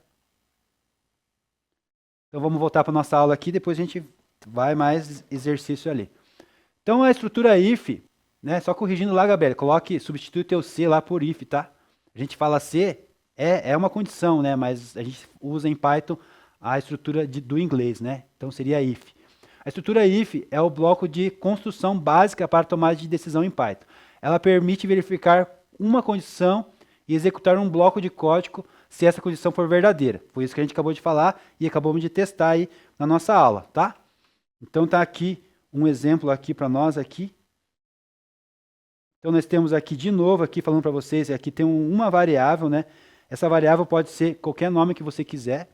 Então vamos voltar para nossa aula aqui, depois a gente vai mais exercício ali. Então a estrutura if, né? Só corrigindo lá, Gabriel, substitui o teu C lá por if, tá? A gente fala C, é uma condição, né? Mas a gente usa em Python a estrutura do inglês, né? Então seria if. A estrutura if é o bloco de construção básica para tomada de decisão em Python. Ela permite verificar uma condição e executar um bloco de código se essa condição for verdadeira. Foi isso que a gente acabou de falar e acabamos de testar aí na nossa aula, tá? Então tá aqui um exemplo aqui para nós aqui. Então nós temos aqui de novo aqui falando para vocês, aqui tem uma variável, né? Essa variável pode ser qualquer nome que você quiser.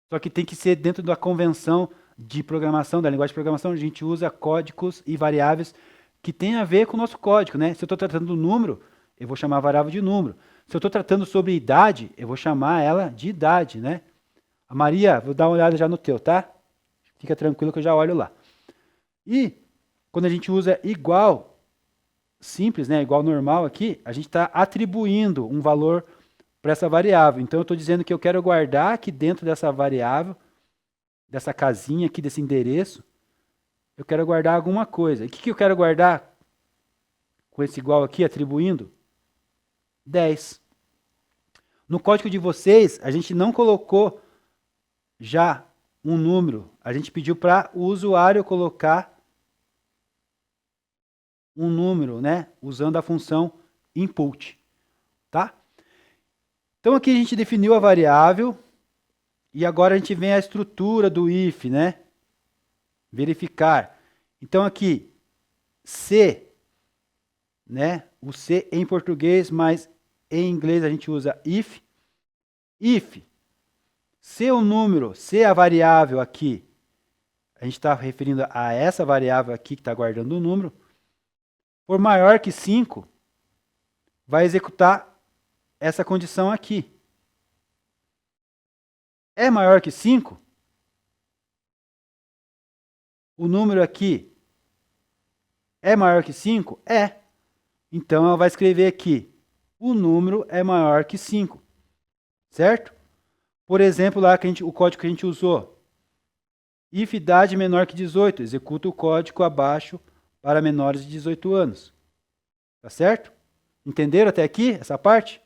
Só que tem que ser dentro da convenção de programação, da linguagem de programação, a gente usa códigos e variáveis que tem a ver com o nosso código, né? Se eu estou tratando do número, eu vou chamar a variável de número. Se eu estou tratando sobre idade, eu vou chamar ela de idade, né? A Maria, vou dar uma olhada já no teu, tá? Fica tranquilo que eu já olho lá. E quando a gente usa igual, simples, né? Igual normal aqui, a gente está atribuindo um valor para essa variável. Então eu estou dizendo que eu quero guardar aqui dentro dessa variável, dessa casinha aqui, desse endereço, eu quero guardar alguma coisa. E o que eu quero guardar com esse igual aqui, atribuindo? 10. No código de vocês, a gente não colocou já um número. A gente pediu para o usuário colocar um número, né? Usando a função input, tá? Então aqui a gente definiu a variável e agora a gente vem a estrutura do if, né? Verificar. Então aqui, se, né? O se em português, mas em inglês a gente usa if. If, se o número, se a variável aqui, a gente está referindo a essa variável aqui que está guardando o número, for maior que 5, vai executar essa condição aqui. É maior que 5? O número aqui é maior que 5? É. Então, ela vai escrever aqui, o número é maior que 5. Certo? Por exemplo, lá que o código que a gente usou. If idade menor que 18, executa o código abaixo para menores de 18 anos. Tá certo? Entenderam até aqui essa parte?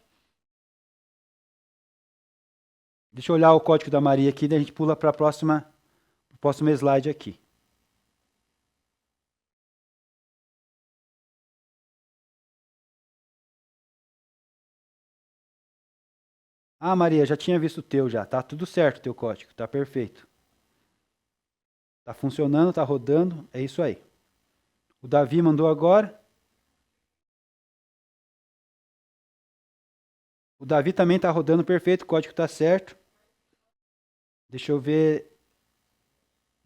Deixa eu olhar o código da Maria aqui, daí a gente pula para o próximo slide aqui. Ah, Maria, já tinha visto o teu já. Tá tudo certo o teu código, tá perfeito. Tá funcionando, tá rodando, é isso aí. O Davi mandou agora. O Davi também tá rodando perfeito, o código tá certo. Deixa eu ver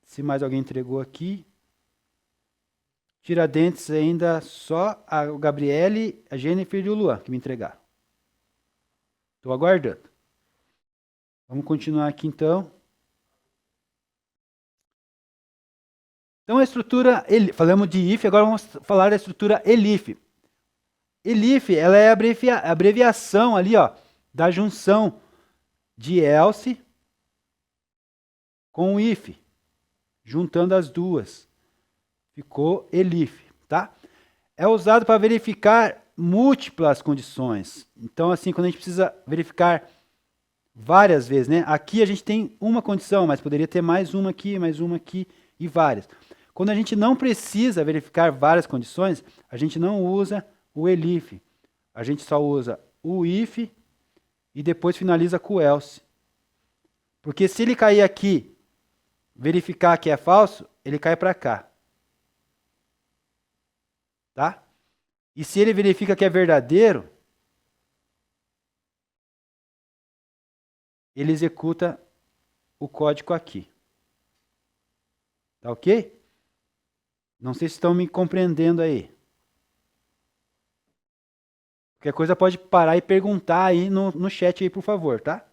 se mais alguém entregou aqui. Tiradentes ainda só o Gabriele, a Jennifer e o Luan que me entregaram. Estou aguardando. Vamos continuar aqui então. Então a estrutura, falamos de if, agora vamos falar da estrutura elif. Elif, ela é a abreviação ali, ó, da junção de else com if, juntando as duas. Ficou elif, tá? É usado para verificar múltiplas condições. Então, assim, quando a gente precisa verificar várias vezes, né? Aqui a gente tem uma condição, mas poderia ter mais uma aqui e várias. Quando a gente não precisa verificar várias condições, a gente não usa o elif. A gente só usa o if e depois finaliza com o else. Porque se ele cair aqui, verificar que é falso, ele cai para cá. Tá? E se ele verifica que é verdadeiro, ele executa o código aqui. Tá ok? Não sei se estão me compreendendo aí. Qualquer coisa pode parar e perguntar aí no chat aí, por favor, tá?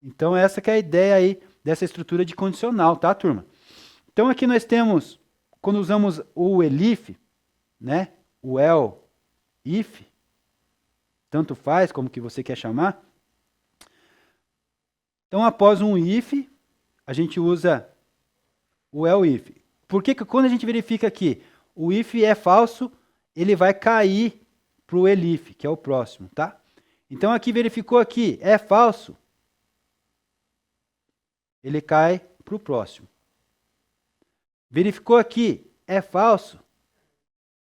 Então essa que é a ideia aí dessa estrutura de condicional, tá, turma? Então aqui nós temos, quando usamos o elif, né? O if, tanto faz como que você quer chamar. Então após um if, a gente usa o if. Por que quando a gente verifica aqui, o if é falso, ele vai cair para o elif, que é o próximo, tá? Então aqui verificou aqui, é falso, ele cai para o próximo. Verificou aqui, é falso,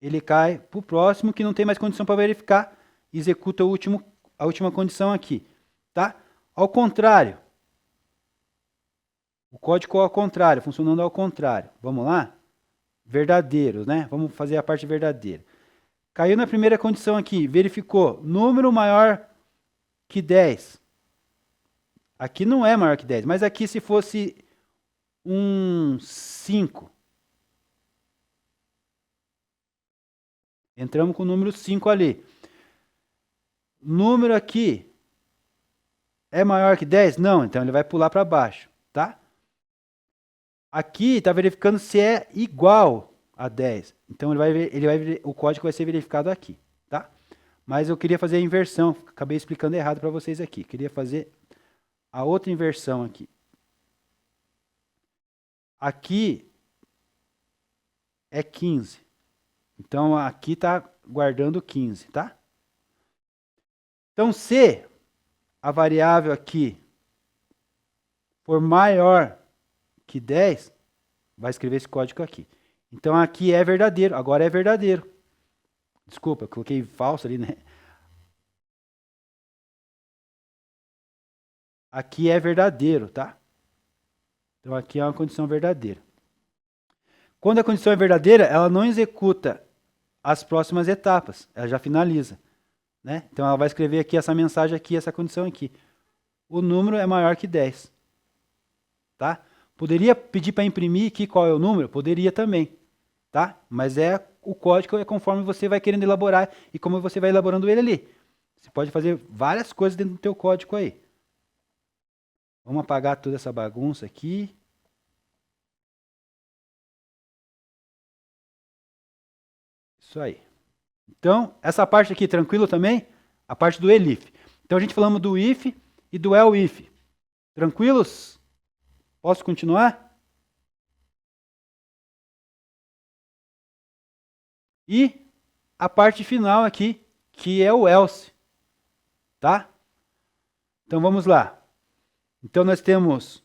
ele cai para o próximo, que não tem mais condição para verificar, executa a última condição aqui, tá? Ao contrário, o código ao contrário, funcionando ao contrário. Vamos lá? Verdadeiros, né? Vamos fazer a parte verdadeira. Caiu na primeira condição aqui, verificou número maior que 10. Aqui não é maior que 10, mas aqui se fosse um 5. Entramos com o número 5 ali. Número aqui é maior que 10? Não, então ele vai pular para baixo, tá? Aqui está verificando se é igual a 10. Então o código vai ser verificado aqui, tá? Mas eu queria fazer a inversão, acabei explicando errado para vocês aqui. Queria fazer a outra inversão aqui. Aqui é 15. Então aqui está guardando 15, tá? Então se a variável aqui for maior que 10, vai escrever esse código aqui. Então aqui é verdadeiro, agora é verdadeiro. Desculpa, eu coloquei falso ali, né? Aqui é verdadeiro, tá? Então aqui é uma condição verdadeira. Quando a condição é verdadeira, ela não executa as próximas etapas, ela já finaliza, né? Então ela vai escrever aqui essa mensagem aqui, essa condição aqui. O número é maior que 10. Tá? Poderia pedir para imprimir aqui qual é o número? Poderia também, tá? Mas o código é conforme você vai querendo elaborar e como você vai elaborando ele ali. Você pode fazer várias coisas dentro do teu código aí. Vamos apagar toda essa bagunça aqui. Isso aí. Então, essa parte aqui, tranquilo também? A parte do elif. Então, a gente falamos do if e do elif. Tranquilos? Posso continuar? E a parte final aqui, que é o else. Tá? Então, vamos lá. Então, nós temos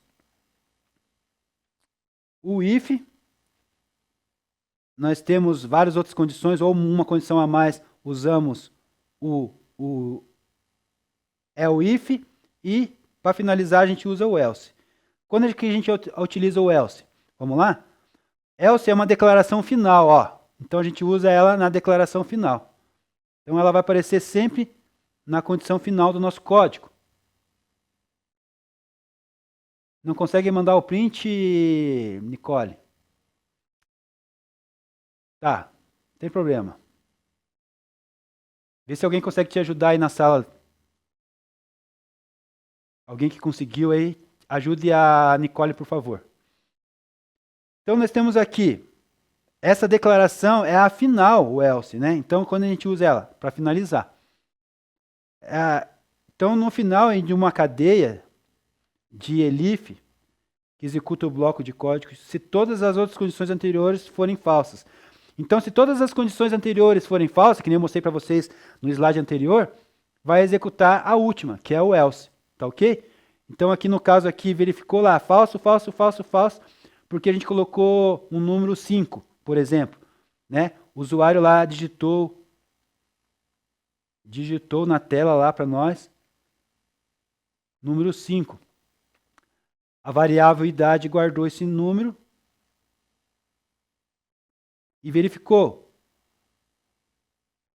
o if. Nós temos várias outras condições, ou uma condição a mais, usamos o if. E, para finalizar, a gente usa o else. Quando é que a gente utiliza o else? Vamos lá? Else é uma declaração final, ó. Então a gente usa ela na declaração final. Então ela vai aparecer sempre na condição final do nosso código. Não consegue mandar o print, Nicole? Tá, não tem problema. Vê se alguém consegue te ajudar aí na sala. Alguém que conseguiu aí, ajude a Nicole, por favor. Então nós temos aqui, essa declaração é a final, o else, né? Então quando a gente usa ela para finalizar. Então no final de uma cadeia de elif, que executa o bloco de código, se todas as outras condições anteriores forem falsas. Então se todas as condições anteriores forem falsas, que nem eu mostrei para vocês no slide anterior, vai executar a última, que é o else, tá ok? Então aqui no caso aqui verificou lá, falso, falso, falso, falso, porque a gente colocou um número 5, por exemplo, né? O usuário lá digitou na tela lá para nós, número 5. A variável idade guardou esse número e verificou.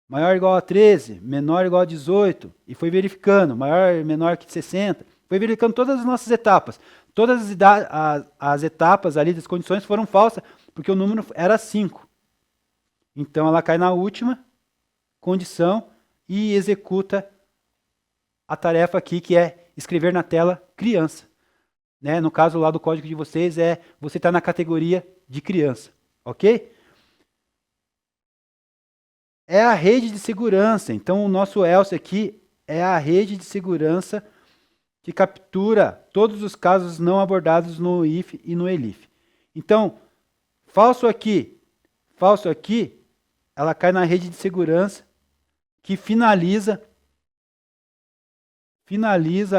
Maior ou igual a 13, menor ou igual a 18, e foi verificando, maior ou menor que 60. Foi verificando todas as nossas etapas. Todas as etapas ali das condições foram falsas, porque o número era 5. Então ela cai na última condição e executa a tarefa aqui, que é escrever na tela criança. Né? No caso lá do código de vocês, você está na categoria de criança. Ok? É a rede de segurança. Então o nosso else aqui é a rede de segurança que captura todos os casos não abordados no if e no elif. Então, falso aqui, ela cai na rede de segurança que finaliza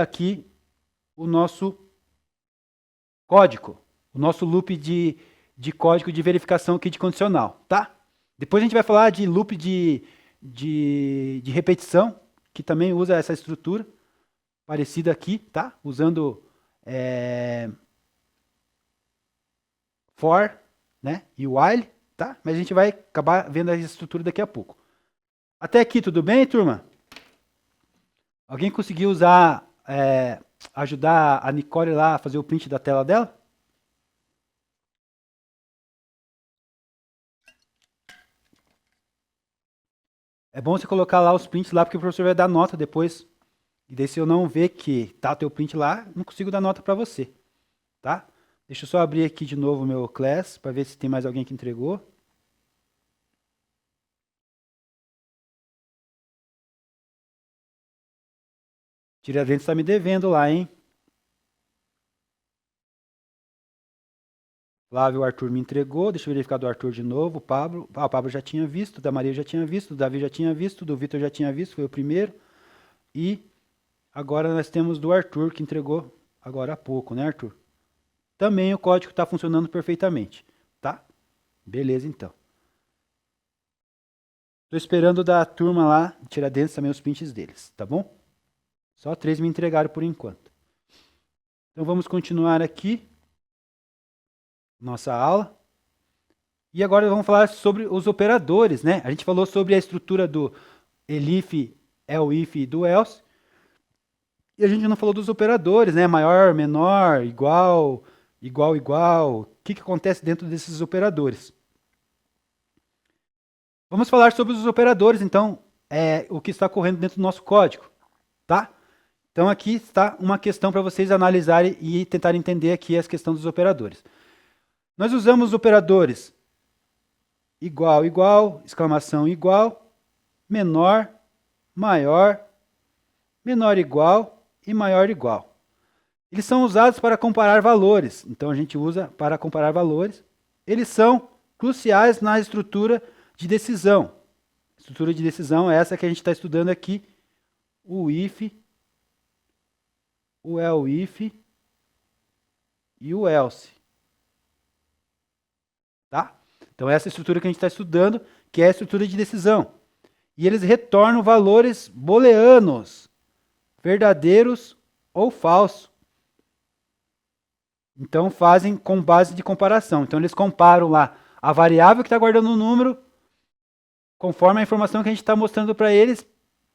aqui o nosso código, o nosso loop de código de verificação aqui de condicional, tá? Depois a gente vai falar de loop de repetição, que também usa essa estrutura parecida aqui, tá? Usando for, né? E while, tá? Mas a gente vai acabar vendo a estrutura daqui a pouco. Até aqui, tudo bem, turma? Alguém conseguiu usar, ajudar a Nicole lá a fazer o print da tela dela? É bom você colocar lá os prints lá, porque o professor vai dar nota depois. E daí se eu não ver que tá o teu print lá, não consigo dar nota para você. Tá? Deixa eu só abrir aqui de novo o meu class, para ver se tem mais alguém que entregou. Tiradentes está me devendo lá, hein? Flávio, o Arthur me entregou. Deixa eu verificar do Arthur de novo. O Pablo. O Pablo já tinha visto. Da Maria já tinha visto. Do Davi já tinha visto. Do Vitor já tinha visto. Foi o primeiro. E Agora nós temos do Arthur, que entregou agora há pouco, né, Arthur? Também o código está funcionando perfeitamente, tá? Beleza, então. Estou esperando da turma lá, Tiradentes, também os prints deles, tá bom? Só 3 me entregaram por enquanto. Então vamos continuar aqui nossa aula. E agora vamos falar sobre os operadores, né? A gente falou sobre a estrutura do elif, elif e do else. E a gente não falou dos operadores, né? Maior, menor, igual, igual, igual. O que acontece dentro desses operadores? Vamos falar sobre os operadores, então, o que está correndo dentro do nosso código, tá? Então aqui está uma questão para vocês analisarem e tentar entender aqui as questões dos operadores. Nós usamos os operadores igual, igual, exclamação igual, menor, maior, menor igual e maior igual. Eles são usados para comparar valores, então a gente usa para comparar valores. Eles são cruciais na estrutura de decisão. A estrutura de decisão é essa que a gente está estudando aqui, o if, o elif e o else. Tá? Então essa é a estrutura que a gente está estudando, que é a estrutura de decisão. E eles retornam valores booleanos, verdadeiros ou falsos. Então fazem com base de comparação. Então eles comparam lá a variável que está guardando o número, conforme a informação que a gente está mostrando para eles,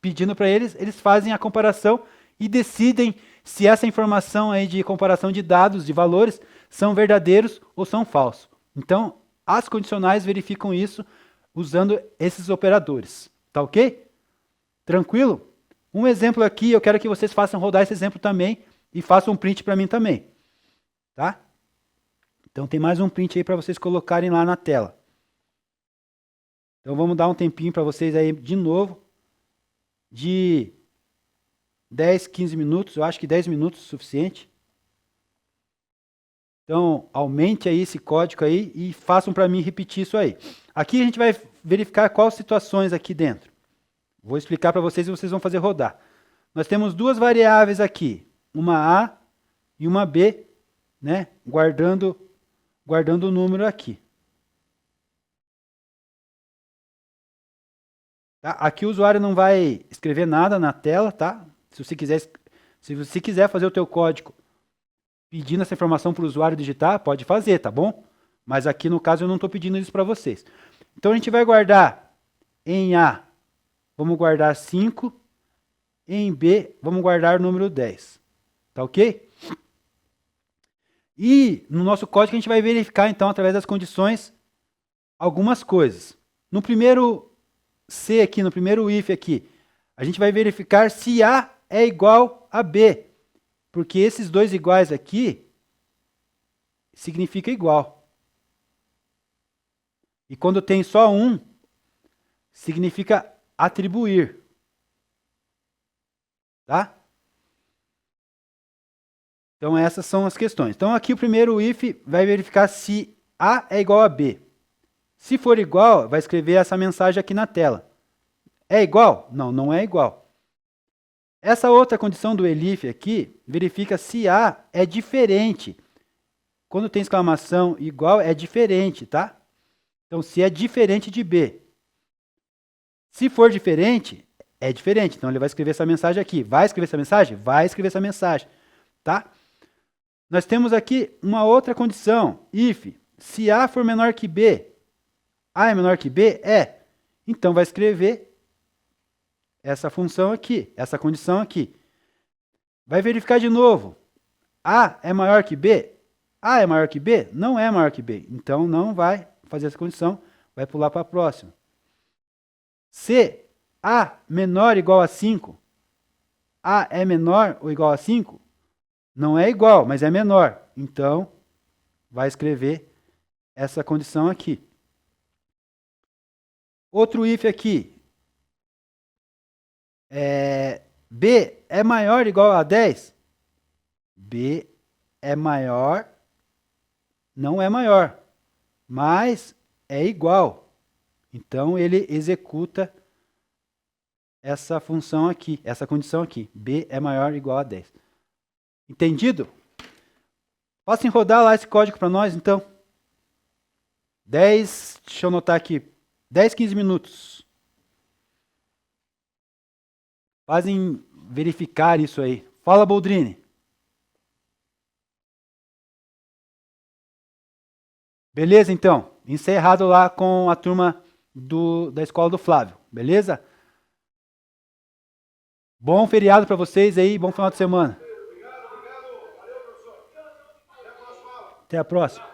pedindo para eles, eles fazem a comparação e decidem se essa informação aí de comparação de dados, de valores, são verdadeiros ou são falsos. Então, as condicionais verificam isso usando esses operadores. Tá ok? Tranquilo? Um exemplo aqui, eu quero que vocês façam rodar esse exemplo também e façam um print para mim também. Tá? Então tem mais um print aí para vocês colocarem lá na tela. Então vamos dar um tempinho para vocês aí de novo, de 10, 15 minutos, eu acho que 10 minutos é suficiente. Então aumente aí esse código aí e façam para mim repetir isso aí. Aqui a gente vai verificar quais situações aqui dentro. Vou explicar para vocês e vocês vão fazer rodar. Nós temos duas variáveis aqui, uma A e uma B, né? Guardando o número aqui. Tá? Aqui o usuário não vai escrever nada na tela, tá? Se você quiser fazer o teu código pedindo essa informação para o usuário digitar, pode fazer, tá bom? Mas aqui no caso eu não estou pedindo isso para vocês. Então a gente vai guardar em A, vamos guardar 5, em B, vamos guardar o número 10. Tá ok? E no nosso código a gente vai verificar, então, através das condições, algumas coisas. No primeiro C aqui, no primeiro if aqui, a gente vai verificar se A é igual a B. Porque esses dois iguais aqui significa igual. E quando tem só um, significa atribuir. Tá? Então essas são as questões. Então aqui o primeiro if vai verificar se A é igual a B. Se for igual, vai escrever essa mensagem aqui na tela. É igual? Não, não é igual. Essa outra condição do elif aqui verifica se A é diferente. Quando tem exclamação igual, é diferente, tá? Então, se é diferente de B. Se for diferente, é diferente. Então, ele vai escrever essa mensagem aqui. Vai escrever essa mensagem? Vai escrever essa mensagem, tá? Nós temos aqui uma outra condição. If, se A for menor que B, A é menor que B? É. Então, vai escrever essa função aqui, essa condição aqui. Vai verificar de novo. A é maior que B? A é maior que B? Não é maior que B. Então, não vai fazer essa condição, vai pular para a próxima. Se A menor ou igual a 5, A é menor ou igual a 5? Não é igual, mas é menor. Então, vai escrever essa condição aqui. Outro if aqui. B é maior ou igual a 10? B é maior, não é maior, mas é igual. Então, ele executa essa função aqui, essa condição aqui. B é maior ou igual a 10. Entendido? Possam rodar lá esse código para nós, então. 10, deixa eu anotar aqui, 10, 15 minutos. Fazem verificar isso aí. Fala, Boldrini. Beleza, então. Encerrado lá com a turma da escola do Flávio. Beleza? Bom feriado para vocês aí, bom final de semana. Até a próxima.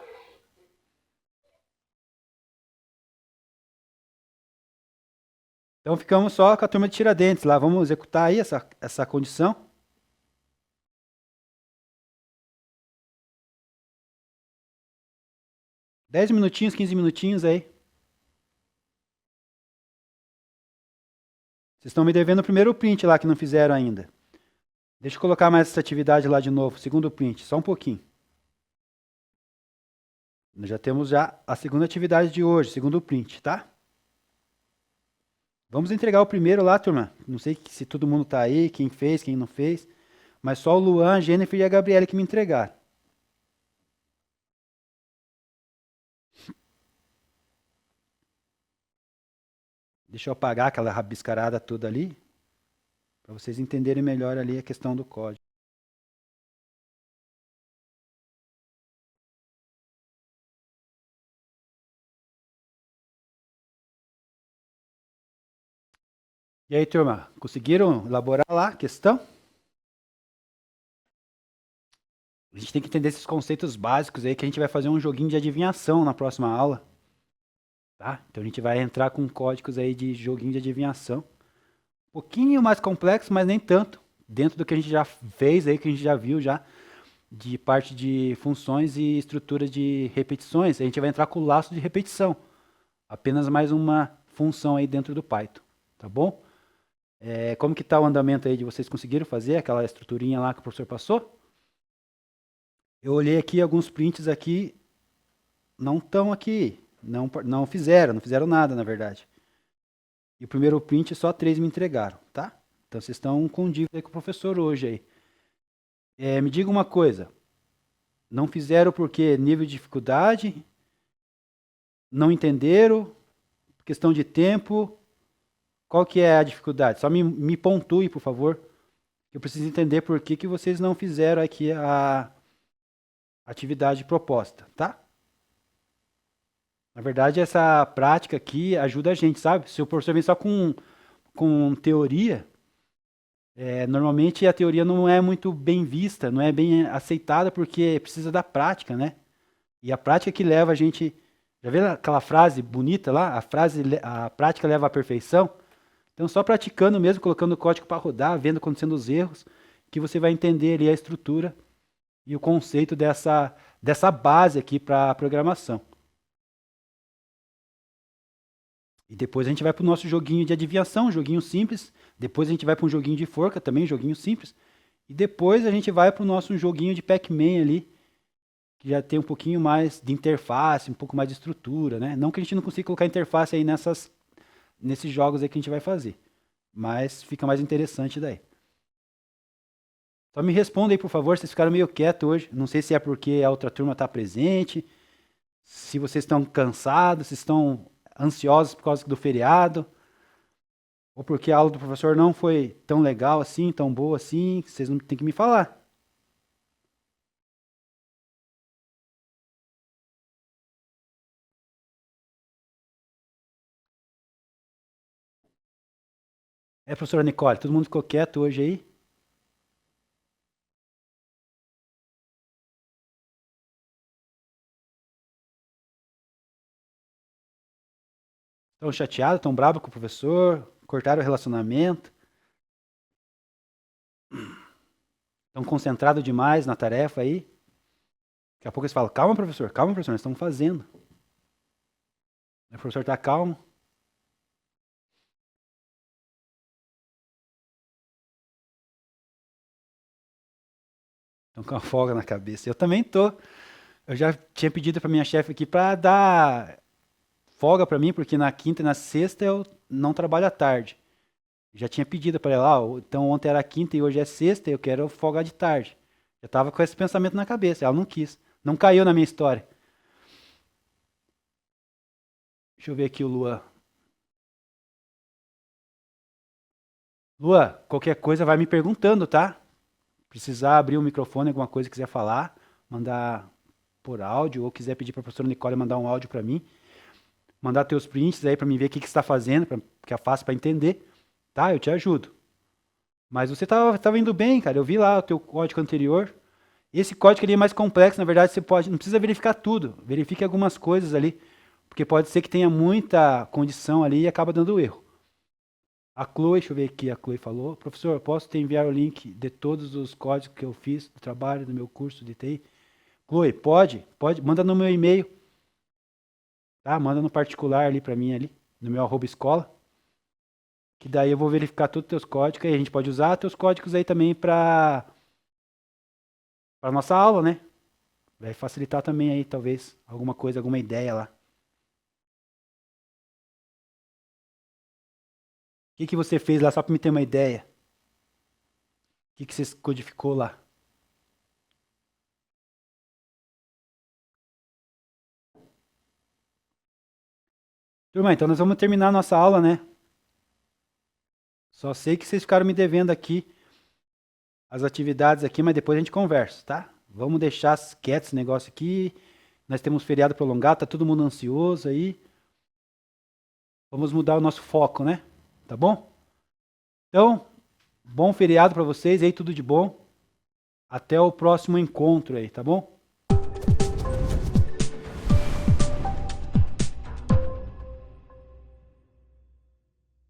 Então ficamos só com a turma de Tiradentes lá. Vamos executar aí essa condição. Dez minutinhos, 15 minutinhos aí. Vocês estão me devendo o primeiro print lá que não fizeram ainda. Deixa eu colocar mais essa atividade lá de novo. Segundo print, só um pouquinho. Nós já temos já a segunda atividade de hoje, segundo print, tá? Vamos entregar o primeiro lá, turma. Não sei se todo mundo tá aí, quem fez, quem não fez. Mas só o Luan, a Jennifer e a Gabriele que me entregaram. Deixa eu apagar aquela rabiscarada toda ali, para vocês entenderem melhor ali a questão do código. E aí, turma, conseguiram elaborar lá a questão? A gente tem que entender esses conceitos básicos aí, que a gente vai fazer um joguinho de adivinhação na próxima aula. Tá? Então a gente vai entrar com códigos aí de joguinho de adivinhação. Um pouquinho mais complexo, mas nem tanto. Dentro do que a gente já fez aí, que a gente já viu já, de parte de funções e estrutura de repetições, a gente vai entrar com o laço de repetição. Apenas mais uma função aí dentro do Python, tá bom? Como que está o andamento aí de vocês conseguiram fazer aquela estruturinha lá que o professor passou? Eu olhei aqui, alguns prints aqui não estão aqui, não fizeram nada, na verdade. E o primeiro print só 3 me entregaram, tá? Então vocês estão com dívida aí com o professor hoje aí. Me diga uma coisa, não fizeram porque nível de dificuldade, não entenderam, questão de tempo, qual que é a dificuldade? Só me pontue, por favor. Eu preciso entender por que vocês não fizeram aqui a atividade proposta, tá? Na verdade, essa prática aqui ajuda a gente, sabe? Se o professor vem só com teoria, normalmente a teoria não é muito bem vista, não é bem aceitada, porque precisa da prática, né? E a prática que leva a gente... Já viu aquela frase bonita lá? A prática leva à perfeição. Então, só praticando mesmo, colocando o código para rodar, vendo acontecendo os erros, que você vai entender ali a estrutura e o conceito dessa base aqui para a programação. E depois a gente vai para o nosso joguinho de adivinhação, um joguinho simples. Depois a gente vai para um joguinho de forca também, um joguinho simples. E depois a gente vai para o nosso joguinho de Pac-Man ali, que já tem um pouquinho mais de interface, um pouco mais de estrutura, né? Não que a gente não consiga colocar interface aí nesses jogos aí que a gente vai fazer. Mas fica mais interessante daí. Só me responda aí, por favor, vocês ficaram meio quietos hoje. Não sei se é porque a outra turma está presente, se vocês estão cansados, se estão ansiosos por causa do feriado, ou porque a aula do professor não foi tão legal assim, tão boa assim, vocês não têm que me falar. Professora Nicole, todo mundo ficou quieto hoje aí? Estão chateados, estão bravos com o professor, cortaram o relacionamento, estão concentrados demais na tarefa aí. Daqui a pouco eles falam, calma professor, nós estamos fazendo. O professor está calmo. Estão com a folga na cabeça. Eu também tô. Eu já tinha pedido para minha chefe aqui para dar folga para mim, porque na quinta e na sexta eu não trabalho à tarde. Já tinha pedido para ela, então ontem era quinta e hoje é sexta, eu quero folgar de tarde. Já tava com esse pensamento na cabeça, ela não quis. Não caiu na minha história. Deixa eu ver aqui o Luan. Luan, qualquer coisa vai me perguntando, tá? Precisar abrir o microfone, alguma coisa quiser falar, mandar por áudio, ou quiser pedir para a professora Nicole mandar um áudio para mim, mandar teus prints aí para mim ver o que, que você está fazendo, que é fácil para entender, tá? Eu te ajudo. Mas você tava indo bem, cara. Eu vi lá o teu código anterior. Esse código ele é mais complexo, na verdade, você pode, não precisa verificar tudo. Verifique algumas coisas ali, porque pode ser que tenha muita condição ali e acaba dando erro. A Chloe, deixa eu ver aqui, a Chloe falou, professor, posso te enviar o link de todos os códigos que eu fiz do trabalho, do meu curso de TI? Chloe, pode, manda no meu e-mail, tá? Manda no particular ali para mim ali, no meu @escola, que daí eu vou verificar todos os teus códigos e a gente pode usar teus códigos aí também para nossa aula, né? Vai facilitar também aí, talvez, alguma coisa, alguma ideia lá. O que que você fez lá, só para me ter uma ideia? O que que você codificou lá? Turma, então nós vamos terminar a nossa aula, né? Só sei que vocês ficaram me devendo aqui as atividades aqui, mas depois a gente conversa, tá? Vamos deixar quieto esse negócio aqui. Nós temos feriado prolongado, tá todo mundo ansioso aí. Vamos mudar o nosso foco, né? Tá bom? Então, bom feriado para vocês aí, tudo de bom. Até o próximo encontro aí, tá bom?